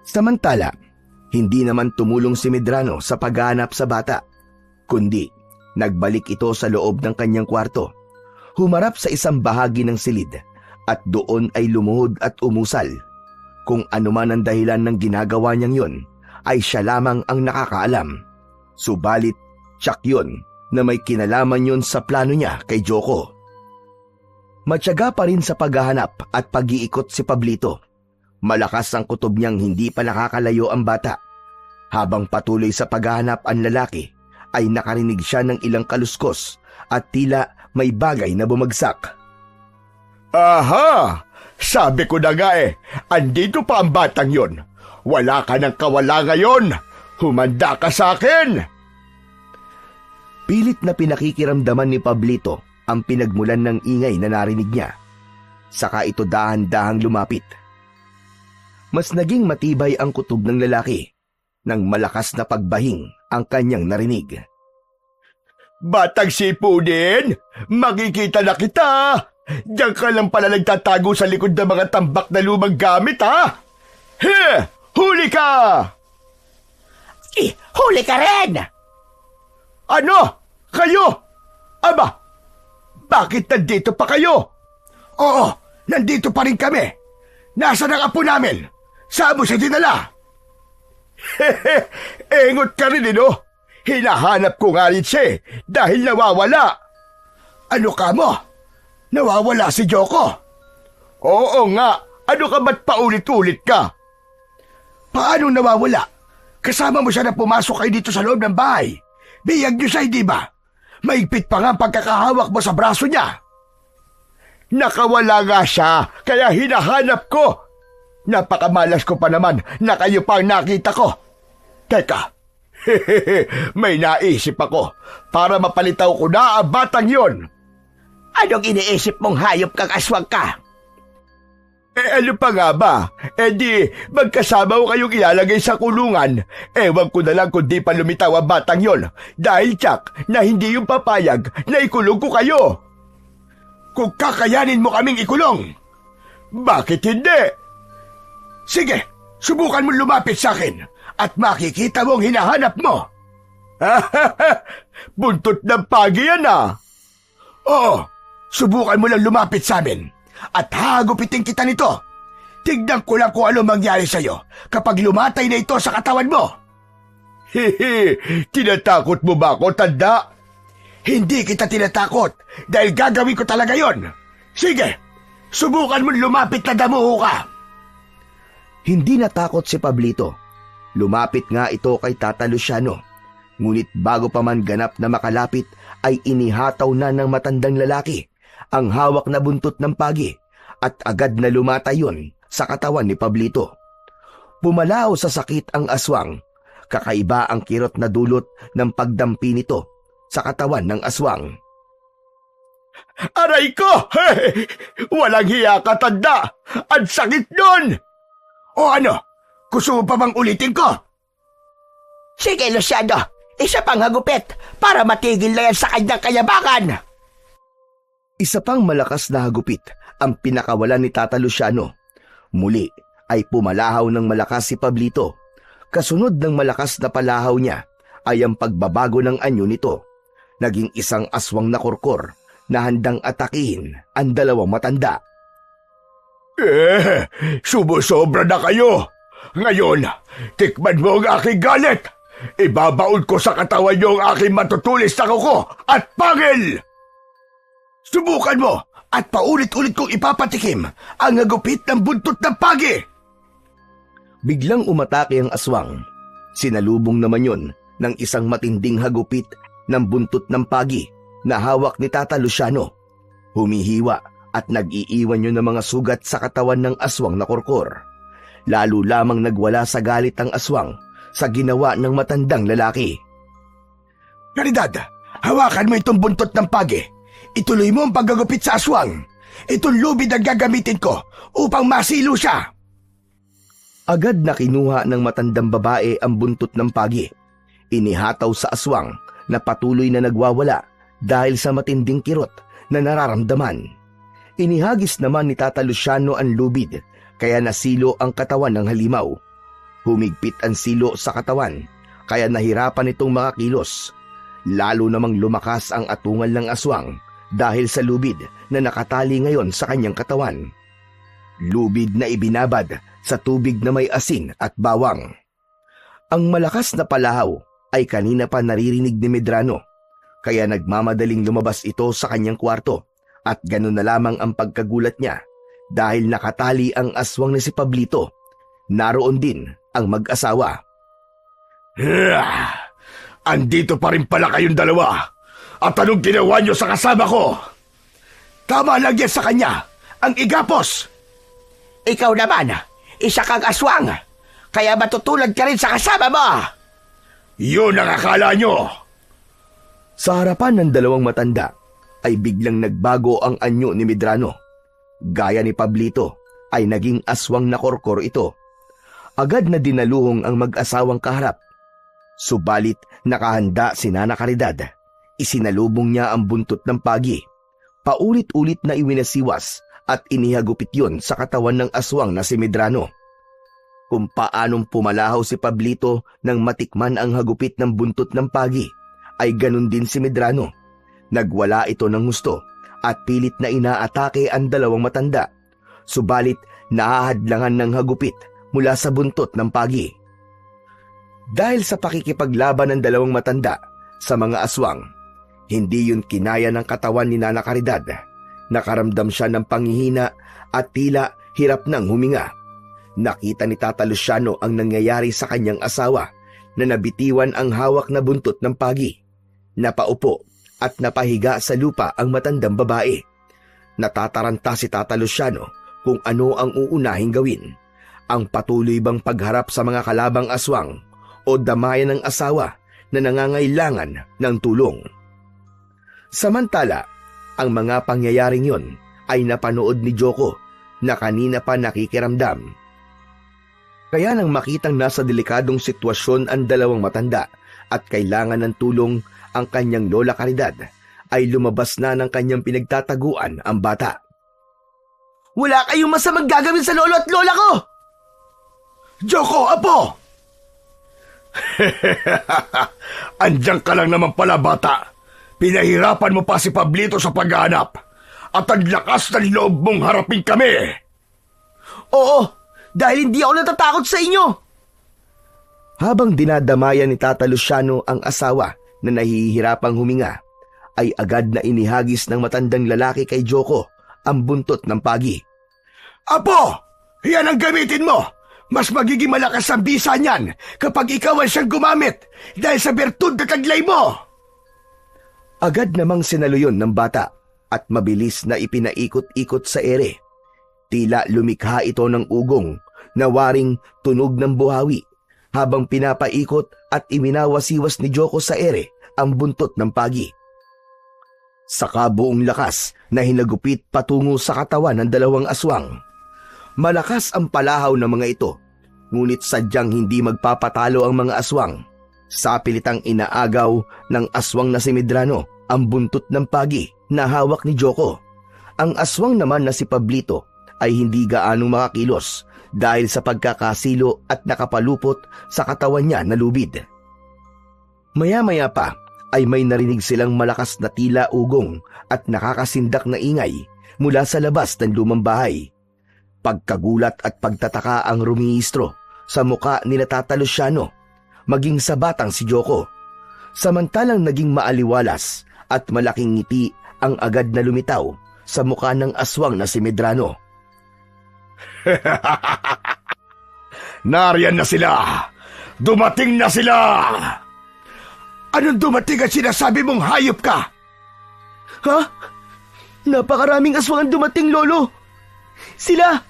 Samantala, hindi naman tumulong si Medrano sa paghahanap sa bata, kundi nagbalik ito sa loob ng kanyang kwarto, humarap sa isang bahagi ng silid at doon ay lumuhod at umusal. Kung ano man ang dahilan ng ginagawa niyang yun, ay siya lamang ang nakakaalam. Subalit, tiyak yun na may kinalaman yun sa plano niya kay Joko. Matyaga pa rin sa paghahanap at pag-iikot si Pablito. Malakas ang kutob niyang hindi pa nakakalayo ang bata. Habang patuloy sa paghahanap ang lalaki, ay nakarinig siya ng ilang kaluskos at tila may bagay na bumagsak. Aha! Sabi ko na nga andito pa ang batang yon. Wala ka ng kawala ngayon. Humanda ka sa akin! Pilit na pinakikiramdaman ni Pablito ang pinagmulan ng ingay na narinig niya. Saka ito dahan-dahang lumapit. Mas naging matibay ang kutob ng lalaki nang malakas na pagbahing ang kanyang narinig. Batang sipunin, makikita na kita! Diyan ka lang pala nagtatago sa likod ng mga tambak na lumang gamit, ha? Huli ka! Huli ka rin! Ano? Kayo? Aba, bakit nandito pa kayo? Oo, nandito pa rin kami. Nasaan ang apo namin? Saan mo siya dinala? Engot ka rin, no? Hinahanap ko nga rin siya dahil nawawala. Ano ka mo? Nawawala si Joko? Oo nga, ano ka ba't paulit-ulit ka? Paano nawawala? Kasama mo siya na pumasok kayo dito sa loob ng bahay. Biyag niyo siya, hindi ba? Maigpit pa nga ang pagkakahawak mo sa braso niya. Nakawala nga siya, kaya hinahanap ko. Napakamalas ko pa naman na kayo pa ang nakita ko. Teka, may naisip ako para mapalitaw ko na ang batang yon. Anong iniisip mong hayop kang aswang ka? Ano pa nga ba? Di, magkasama ko kayong ilalagay sa kulungan. Ewan ko na lang kung di pa lumitaw ang batang yon. Dahil tsak na hindi yung papayag na ikulong ko kayo. Kung kakayanin mo kaming ikulong, bakit hindi? Sige, subukan mo lumapit sa akin at makikita mong hinahanap mo. Buntot ng pagi yan ah. Oo, subukan mo lang lumapit sa amin. At hagupitin kita nito. Tignan ko lang kung ano mangyari sa'yo kapag lumatay na ito sa katawan mo. Tinatakot mo ba ako, tanda? Hindi kita tinatakot dahil gagawin ko talaga yon. Sige, subukan mo lumapit na damuho ka. Hindi natakot si Pablito. Lumapit nga ito kay Tata Luciano. Ngunit bago pa man ganap na makalapit ay inihataw na ng matandang lalaki ang hawak na buntot ng pagi at agad na lumatay yun sa katawan ni Pablito. Pumalaw sa sakit ang aswang. Kakaiba ang kirot na dulot ng pagdampi nito sa katawan ng aswang. Aray ko! Walang hiya ka, tanda! Ang sakit nun! O ano? Gusto mo pa bang ulitin ko? Sige, Luciano, isa pang hagupit para matigil na yan sa kanyang kayabangan. Isa pang malakas na hagupit ang pinakawalan ni Tata Luciano. Muli ay pumalahaw ng malakas si Pablito. Kasunod ng malakas na palahaw niya ay ang pagbabago ng anyo nito. Naging isang aswang na korkor na handang atakihin ang dalawang matanda. Sumusobra na kayo. Ngayon, tikman mo ang aking galit. Ibabaon ko sa katawan niyo ang aking matutulis na kuko at pangil. Subukan mo at paulit-ulit kong ipapatikim ang hagupit ng buntot ng pagi. Biglang umatake ang aswang. Sinalubong naman yon ng isang matinding hagupit ng buntot ng pagi na hawak ni Tata Luciano. Humihiwa at nag-iiwan yun ng mga sugat sa katawan ng aswang na korkor. Lalo lamang nagwala sa galit ang aswang sa ginawa ng matandang lalaki. Caridad, hawakan mo itong buntot ng pagi. Ituloy mo ang paggagupit sa aswang. Itong lubid ang gagamitin ko upang masilo siya. Agad na kinuha ng matandang babae ang buntot ng pagi. Inihataw sa aswang na patuloy na nagwawala dahil sa matinding kirot na nararamdaman. Inihagis naman ni Tata Luciano ang lubid kaya nasilo ang katawan ng halimaw. Humigpit ang silo sa katawan kaya nahirapan itong makakilos. Lalo namang lumakas ang atungal ng aswang dahil sa lubid na nakatali ngayon sa kanyang katawan. Lubid na ibinabad sa tubig na may asin at bawang. Ang malakas na palahaw ay kanina pa naririnig ni Medrano, kaya nagmamadaling lumabas ito sa kanyang kwarto at ganun na lamang ang pagkagulat niya dahil nakatali ang aswang na si Pablito. Naroon din ang mag-asawa. Andito pa rin pala kayong dalawa. At anong ginawa niyo sa kasama ko? Tama lang yan sa kanya, ang igapos. Ikaw naman, isa kang aswang, kaya matutulad ka rin sa kasama mo. Yun ang akala niyo. Sa harapan ng dalawang matanda ay biglang nagbago ang anyo ni Medrano. Gaya ni Pablito ay naging aswang na korkor ito. Agad na dinaluhong ang mag-asawang kaharap. Subalit nakahanda si Nana Caridad. Isinalubong niya ang buntot ng pagi. Paulit-ulit na iwinasiwas at inihagupit yon sa katawan ng aswang na si Medrano. Kung paanong pumalahaw si Pablito nang matikman ang hagupit ng buntot ng pagi, ay ganun din si Medrano. Nagwala ito ng gusto at pilit na inaatake ang dalawang matanda. Subalit nahahadlangan ng hagupit mula sa buntot ng pagi. Dahil sa pakikipaglaban ng dalawang matanda sa mga aswang, hindi yun kinaya ng katawan ni Nana Caridad. Nakaramdam siya ng panghihina at tila hirap ng huminga. Nakita ni Tata Luciano ang nangyayari sa kanyang asawa na nabitiwan ang hawak na buntot ng pagi. Napaupo at napahiga sa lupa ang matandang babae. Natataranta si Tata Luciano kung ano ang uunahing gawin. Ang patuloy bang pagharap sa mga kalabang aswang o damayan ng asawa na nangangailangan ng tulong. Samantala, ang mga pangyayaring yon ay napanood ni Joko na kanina pa nakikiramdam. Kaya nang makitang nasa delikadong sitwasyon ang dalawang matanda at kailangan ng tulong ang kanyang Lola Caridad, ay lumabas na ng kanyang pinagtataguan ang bata. Wala kayong masamang gagawin sa lolo at lola ko! Joko, apo! Andiyan ka lang naman pala, bata. Pinahirapan mo pa si Pablito sa paghahanap at ang lakas ng loob mong harapin kami. Oo, dahil hindi ako natatakot sa inyo! Habang dinadamayan ni Tata Luciano ang asawa na nahihirapang huminga, ay agad na inihagis ng matandang lalaki kay Joko ang buntot ng pagi. Apo! Yan ang gamitin mo! Mas magiging malakas ang bisa niyan kapag ikaw ang siyang gumamit dahil sa bertud na taglay mo! Agad namang sinaluyon ng bata at mabilis na ipinaikot-ikot sa ere. Tila lumikha ito ng ugong na waring tunog ng buhawi habang pinapaikot at iminawasiwas ni Joko sa ere ang buntot ng pagi. Saka buong lakas na hinagupit patungo sa katawan ng dalawang aswang. Malakas ang palahaw ng mga ito, ngunit sadyang hindi magpapatalo ang mga aswang. Sa pilitang inaagaw ng aswang na si Medrano ang buntot ng pagi na hawak ni Joko. Ang aswang naman na si Pablito ay hindi gaanong makakilos dahil sa pagkakasilo at nakapalupot sa katawan niya na lubid. Maya-maya pa ay may narinig silang malakas na tila ugong at nakakasindak na ingay mula sa labas ng lumang bahay. Pagkagulat at pagtataka ang rumihistro sa muka ni Tata Luciano, maging sa batang si Joko. Samantalang naging maaliwalas at malaking ngiti ang agad na lumitaw sa muka ng aswang na si Medrano. Nariyan na sila! Dumating na sila! Anong dumating at sinasabi mong hayop ka? Ha? Napakaraming aswang ang dumating, Lolo! Sila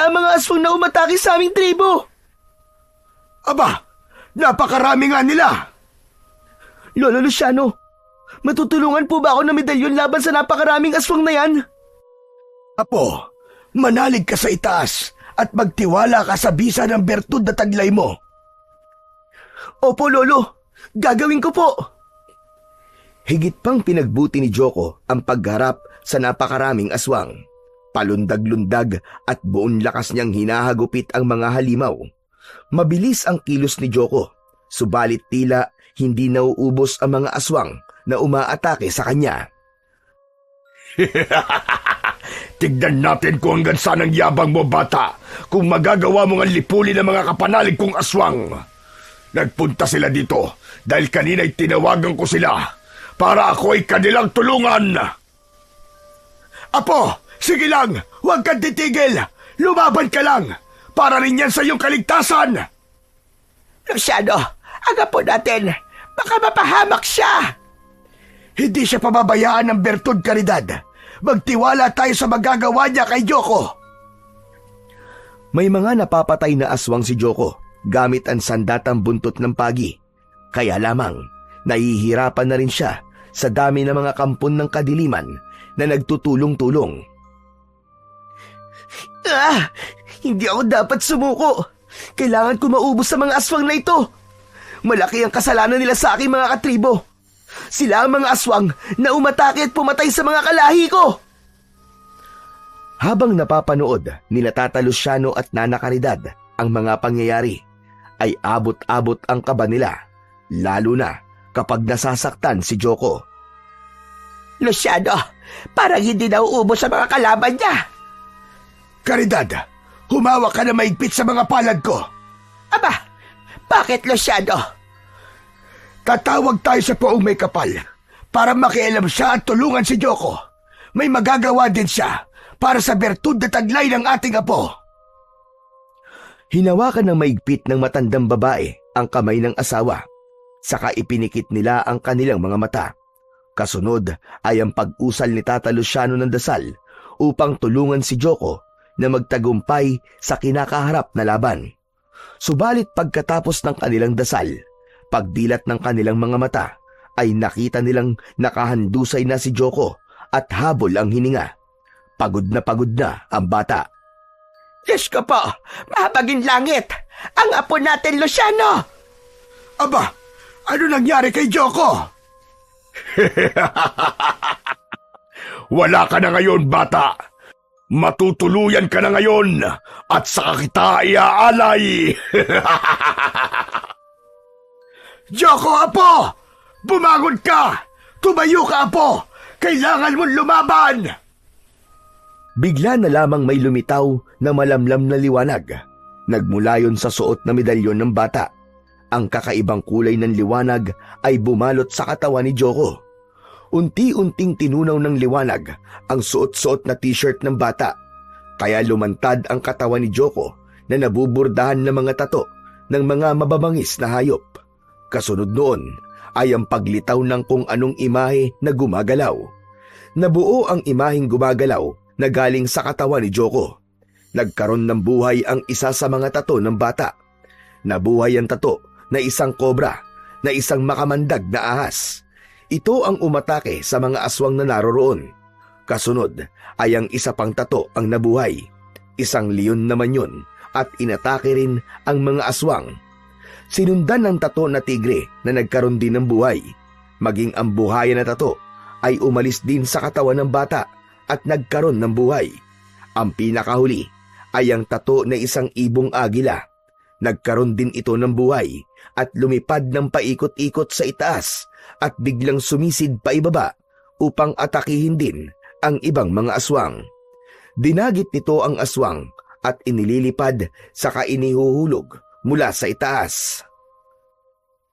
ang mga aswang na umatake sa aming tribo! Aba, napakarami nga nila! Lolo Luciano, matutulungan po ba ako ng medalyon laban sa napakaraming aswang na yan? Apo, manalig ka sa itaas at magtiwala ka sa bisa ng bertud na taglay mo. Opo, Lolo. Gagawin ko po. Higit pang pinagbuti ni Joko ang pagharap sa napakaraming aswang. Palundag-lundag at buong lakas niyang hinahagupit ang mga halimaw. Mabilis ang kilos ni Joko, subalit tila hindi nauubos ang mga aswang na umaatake sa kanya. Tignan natin kung hanggang saan ang yabang mo, bata, kung magagawa mong ang lipulin ng mga kapanalig kong aswang. Nagpunta sila dito dahil kanina'y tinawagan ko sila para ako ay kanilang tulungan. Apo, sige lang, huwag kang titigil. Lumaban ka lang. Para rin yan sa iyong kaligtasan. Luciano, aga po natin. Baka mapahamak siya. Hindi siya pababayaan ng bertud, Caridad. Magtiwala tayo sa magagawa niya kay Joko. May mga napapatay na aswang si Joko gamit ang sandatang buntot ng pagi. Kaya lamang, nahihirapan na rin siya sa dami ng mga kampon ng kadiliman na nagtutulong-tulong. Hindi ako dapat sumuko. Kailangan ko maubos sa mga aswang na ito. Malaki ang kasalanan nila sa aking mga katribo. Sila ang mga aswang na umatake at pumatay sa mga kalahi ko. Habang napapanood ni Tata Luciano at Nana Caridad ang mga pangyayari, ay abot-abot ang kaba nila, lalo na kapag nasasaktan si Joko. Luciano, parang hindi nauubos sa mga kalaban niya. Caridad, humawak ka na maigpit sa mga palad ko. Aba, bakit, Luciano? Tatawag tayo sa poong may kapal para makialam siya at tulungan si Joko. May magagawa din siya para sa bertud na taglay ng ating apo. Hinawakan ng maigpit ng matandang babae ang kamay ng asawa, saka ipinikit nila ang kanilang mga mata. Kasunod ay ang pag-usal ni Tata Luciano ng dasal upang tulungan si Joko na magtagumpay sa kinakaharap na laban. Subalit pagkatapos ng kanilang dasal, pagdilat ng kanilang mga mata, ay nakita nilang nakahandusay na si Joko at habol ang hininga. Pagod na ang bata. Diyos ko po, mahabagin langit! Ang apo natin, Luciano! Aba, ano nangyari kay Joko? Wala ka na ngayon, bata. Matutuluyan ka na ngayon at saka kita iaalay. Joko, apo! Bumangon ka! Tumayo ka, apo! Kailangan mong lumaban! Bigla na lamang may lumitaw na malamlam na liwanag. Nagmula yon sa suot na medalyon ng bata. Ang kakaibang kulay ng liwanag ay bumalot sa katawan ni Joko. Unti-unting tinunaw ng liwanag ang suot-suot na t-shirt ng bata. Kaya lumantad ang katawan ni Joko na nabuburdahan ng mga tato ng mga mababangis na hayop. Kasunod noon ay ang paglitaw ng kung anong imahe na gumagalaw. Nabuo ang imaheng gumagalaw na galing sa katawan ni Joko. Nagkaroon ng buhay ang isa sa mga tato ng bata. Nabuhay ang tato na isang kobra, na isang makamandag na ahas. Ito ang umatake sa mga aswang na naroroon. Kasunod ay ang isa pang tato ang nabuhay. Isang leon naman yun at inatake rin ang mga aswang. Sinundan ng tato na tigre na nagkaroon din ng buhay. Maging ang buhayan na tato ay umalis din sa katawan ng bata at nagkaroon ng buhay. Ang pinakahuli ay ang tato na isang ibong agila. Nagkaroon din ito ng buhay at lumipad ng paikot-ikot sa itaas at biglang sumisid pa ibaba upang atakihin din ang ibang mga aswang. Dinagit nito ang aswang at inililipad saka inihuhulog mula sa itaas.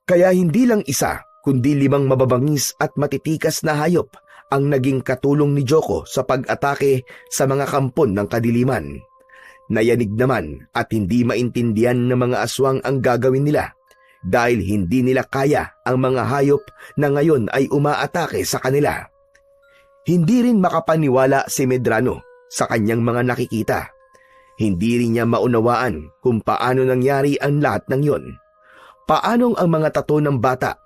Kaya hindi lang isa kundi 5 mababangis at matitikas na hayop ang naging katulong ni Joko sa pag-atake sa mga kampon ng kadiliman. Nayanig naman at hindi maintindihan ng mga aswang ang gagawin nila dahil hindi nila kaya ang mga hayop na ngayon ay umaatake sa kanila. Hindi rin makapaniwala si Medrano sa kanyang mga nakikita. Hindi rin niya maunawaan kung paano nangyari ang lahat ng yon. Paanong ang mga tato ng bata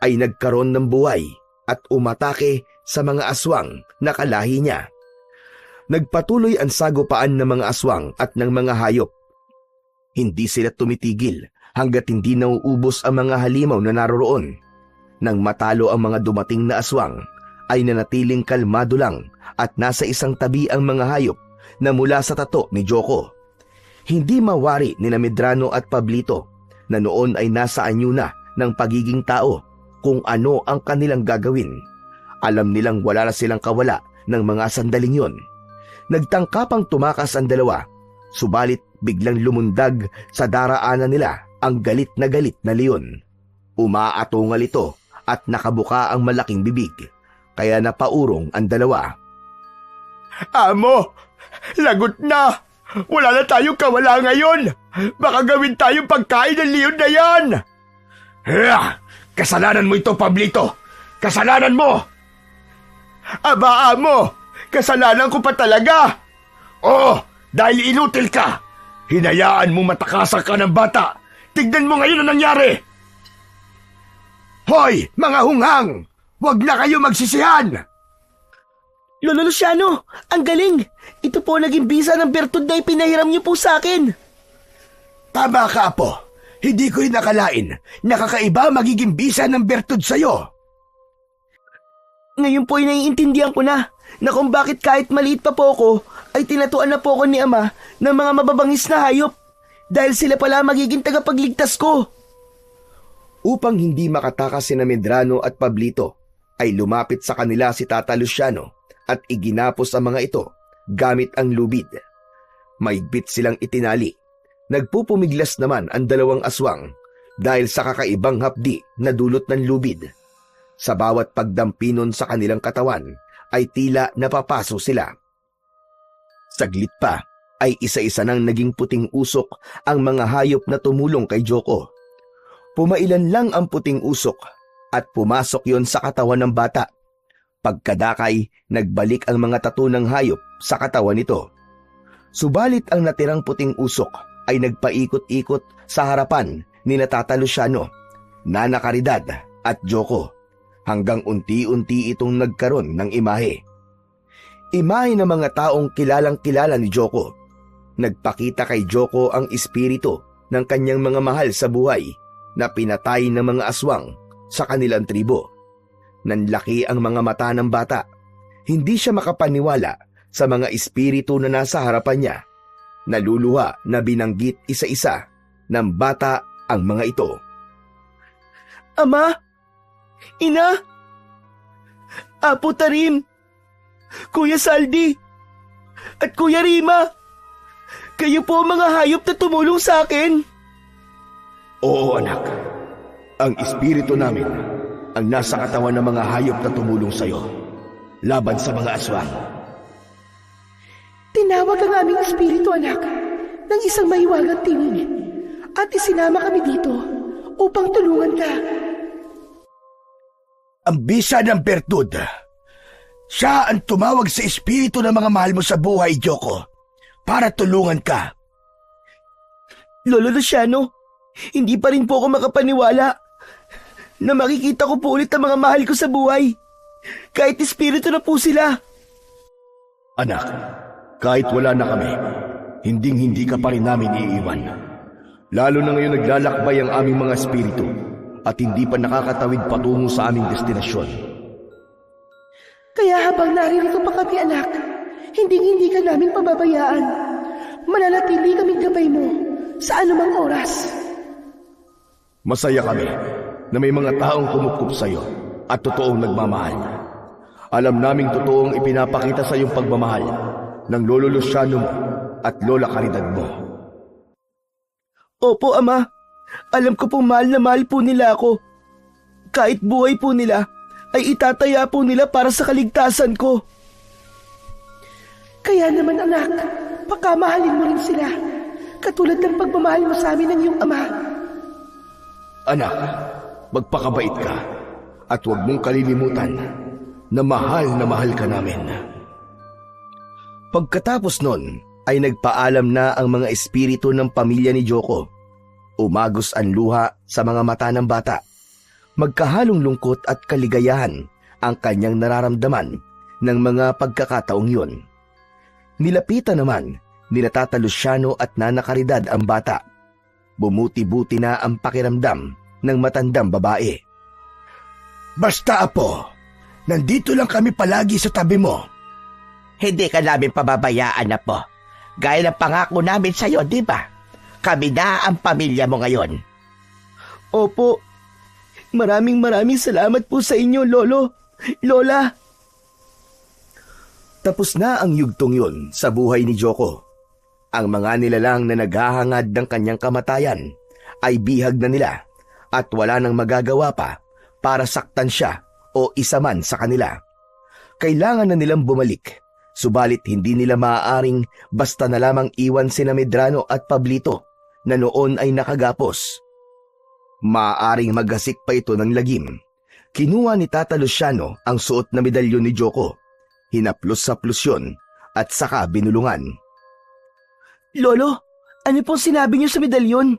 ay nagkaroon ng buhay at umatake sa mga aswang na kalahi niya. Nagpatuloy ang sagupaan ng mga aswang at ng mga hayop. Hindi sila tumitigil hanggat hindi nauubos ang mga halimaw na naroroon. Nang matalo ang mga dumating na aswang, ay nanatiling kalmado lang at nasa isang tabi ang mga hayop na mula sa tato ni Joko. Hindi mawari ni Medrano at Pablito na noon ay nasa anyo na ng pagiging tao kung ano ang kanilang gagawin. Alam nilang wala na silang kawala ng mga sandaling yon. Nagtangkapang tumakas ang dalawa, subalit biglang lumundag sa daraanan nila ang galit na leon. Umaatungal ito at nakabuka ang malaking bibig, kaya napaurong ang dalawa. Amo, lagot na! Wala na tayong kawala ngayon! Baka gawin tayong pagkain ng leon na yan! Kasalanan mo ito, Pablito! Kasalanan mo! Aba, amo! Kasalanan ko pa talaga! Oo, dahil inutil ka! Hinayaan mo matakasan ka ng bata! Tignan mo ngayon ang nangyari! Hoy, mga hunghang! Huwag na kayo magsisihan! Lolo Luciano, ang galing! Ito po naging bisa ng bertud na ipinahiram niyo po sa akin. Tama ka, Apo. Hindi ko rin nakalain na kakaiba magiging bisa ng bertud sa'yo. Ngayon po ay naiintindihan ko na kung bakit kahit maliit pa po ako ay tinatuan na po ako ni Ama ng mga mababangis na hayop dahil sila pala magiging tagapagligtas ko. Upang hindi makatakas sina Medrano at Pablito, ay lumapit sa kanila si Tata Luciano at iginapos ang mga ito gamit ang lubid. Maigpit silang itinali. Nagpupumiglas naman ang dalawang aswang dahil sa kakaibang hapdi na dulot ng lubid. Sa bawat pagdampinon sa kanilang katawan ay tila napapaso sila. Saglit pa ay isa-isa nang naging puting usok ang mga hayop na tumulong kay Joko. Pumailan lang ang puting usok at pumasok yon sa katawan ng bata. Pagkadakay, nagbalik ang mga tattoo ng hayop sa katawan nito. Subalit ang natirang puting usok ay nagpaikot-ikot sa harapan ni Tata Luciano, Nana Caridad at Joko hanggang unti-unti itong nagkaroon ng imahe. Imahe ng mga taong kilalang-kilala ni Joko. Nagpakita kay Joko ang espiritu ng kanyang mga mahal sa buhay na pinatay ng mga aswang sa kanilang tribo. Nanlaki ang mga mata ng bata. Hindi siya makapaniwala sa mga espiritu na nasa harapan niya. Naluluha na binanggit isa-isa ng bata ang mga ito. Ama! Ina! Apo Tarim! Kuya Saldi! At Kuya Rima! Kayo po ang mga hayop na tumulong sa akin! Oo, anak. Ang espiritu namin ang nasa katawan ng mga hayop na tumulong sa'yo laban sa mga aswang. Tinawag ang aming espiritu, anak, ng isang mahiwagang tinig at isinama kami dito upang tulungan ka. Ang bisa ng bertud. Siya ang tumawag sa espiritu ng mga mahal mo sa buhay, Joko, para tulungan ka. Lolo Luciano, hindi pa rin po ako makapaniwala na makikita ko po ulit ang mga mahal ko sa buhay. Kahit espiritu na po sila. Anak, kahit wala na kami, hinding-hindi ka pa rin namin iiwan. Lalo na ngayon naglalakbay ang aming mga espiritu at hindi pa nakakatawid patungo sa aming destinasyon. Kaya habang naririto pa kami, anak, hinding-hindi ka namin pababayaan. Mananatili kaming gabay mo sa anumang oras. Masaya kami na may mga taong kumukup sa iyo at totoong nagmamahal. Alam naming totoong ipinapakita sa iyong pagmamahal ng Lolo Luciano mo at Lola Caridad mo. Opo, Ama. Alam ko pong mahal na mahal po nila ako. Kahit buhay po nila, ay itataya po nila para sa kaligtasan ko. Kaya naman, anak, pakamahalin mo rin sila, katulad ng pagmamahal mo sa amin ng iyong ama. Anak, magpakabait ka at huwag mong kalilimutan na mahal ka namin. Pagkatapos nun, ay nagpaalam na ang mga espiritu ng pamilya ni Joko. Umagos ang luha sa mga mata ng bata. Magkahalong lungkot at kaligayahan ang kanyang nararamdaman ng mga pagkakataong yun. Nilapitan naman ni Tata Luciano at Nana Caridad ang bata. Bumuti-buti na ang pakiramdam ng matandang babae. Basta, Apo, nandito lang kami palagi sa tabi mo. Hindi ka namin pababayaan, Apo. Gaya ng pangako namin sa'yo, di ba? Kami na ang pamilya mo ngayon. Opo. Maraming salamat po sa inyo, Lolo, Lola. Tapos na ang yugtong yun sa buhay ni Joko. Ang mga nilalang na naghahangad ng kanyang kamatayan ay bihag na nila at wala nang magagawa pa para saktan siya o isa man sa kanila. Kailangan na nilang bumalik, subalit hindi nila maaaring basta na lamang iwan sina Medrano at Pablito na noon ay nakagapos. Maaaring maghasik pa ito ng lagim. Kinuha ni Tata Luciano ang suot na medalyon ni Joko. Hinaplos sa plusyon at saka binulungan. Lolo, ano pong sinabi niyo sa medalyon?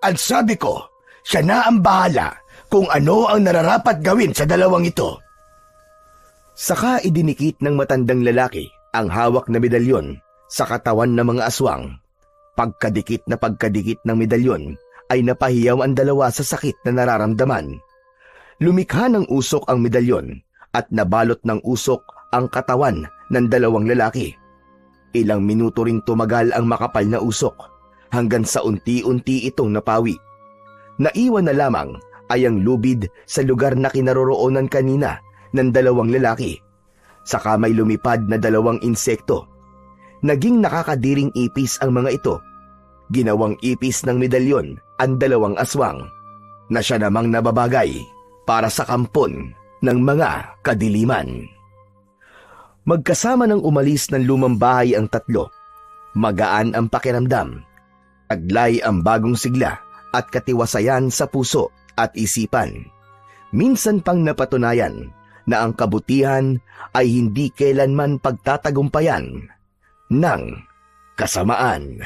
Ang sabi ko, siya na ang bahala kung ano ang nararapat gawin sa dalawang ito. Saka idinikit ng matandang lalaki ang hawak na medalyon sa katawan ng mga aswang. Pagkadikit ng medalyon ay napahiyaw ang dalawa sa sakit na nararamdaman. Lumikha ng usok ang medalyon at nabalot ng usok ang katawan ng dalawang lalaki. Ilang minuto ring tumagal ang makapal na usok hanggang sa unti-unti itong napawi. Naiwan na lamang ay ang lubid sa lugar na kinaroroonan kanina ng dalawang lalaki. Saka may lumipad na dalawang insekto. Naging nakakadiring ipis ang mga ito. Ginawang ipis ng medalyon ang dalawang aswang na siya namang nababagay para sa kampon ng mga kadiliman. Magkasama ng umalis ng lumang bahay ang tatlo. Magaan ang pakiramdam. Taglay ang bagong sigla at katiwasayan sa puso at isipan. Minsan pang napatunayan na ang kabutihan ay hindi kailanman pagtatagumpayan ng kasamaan.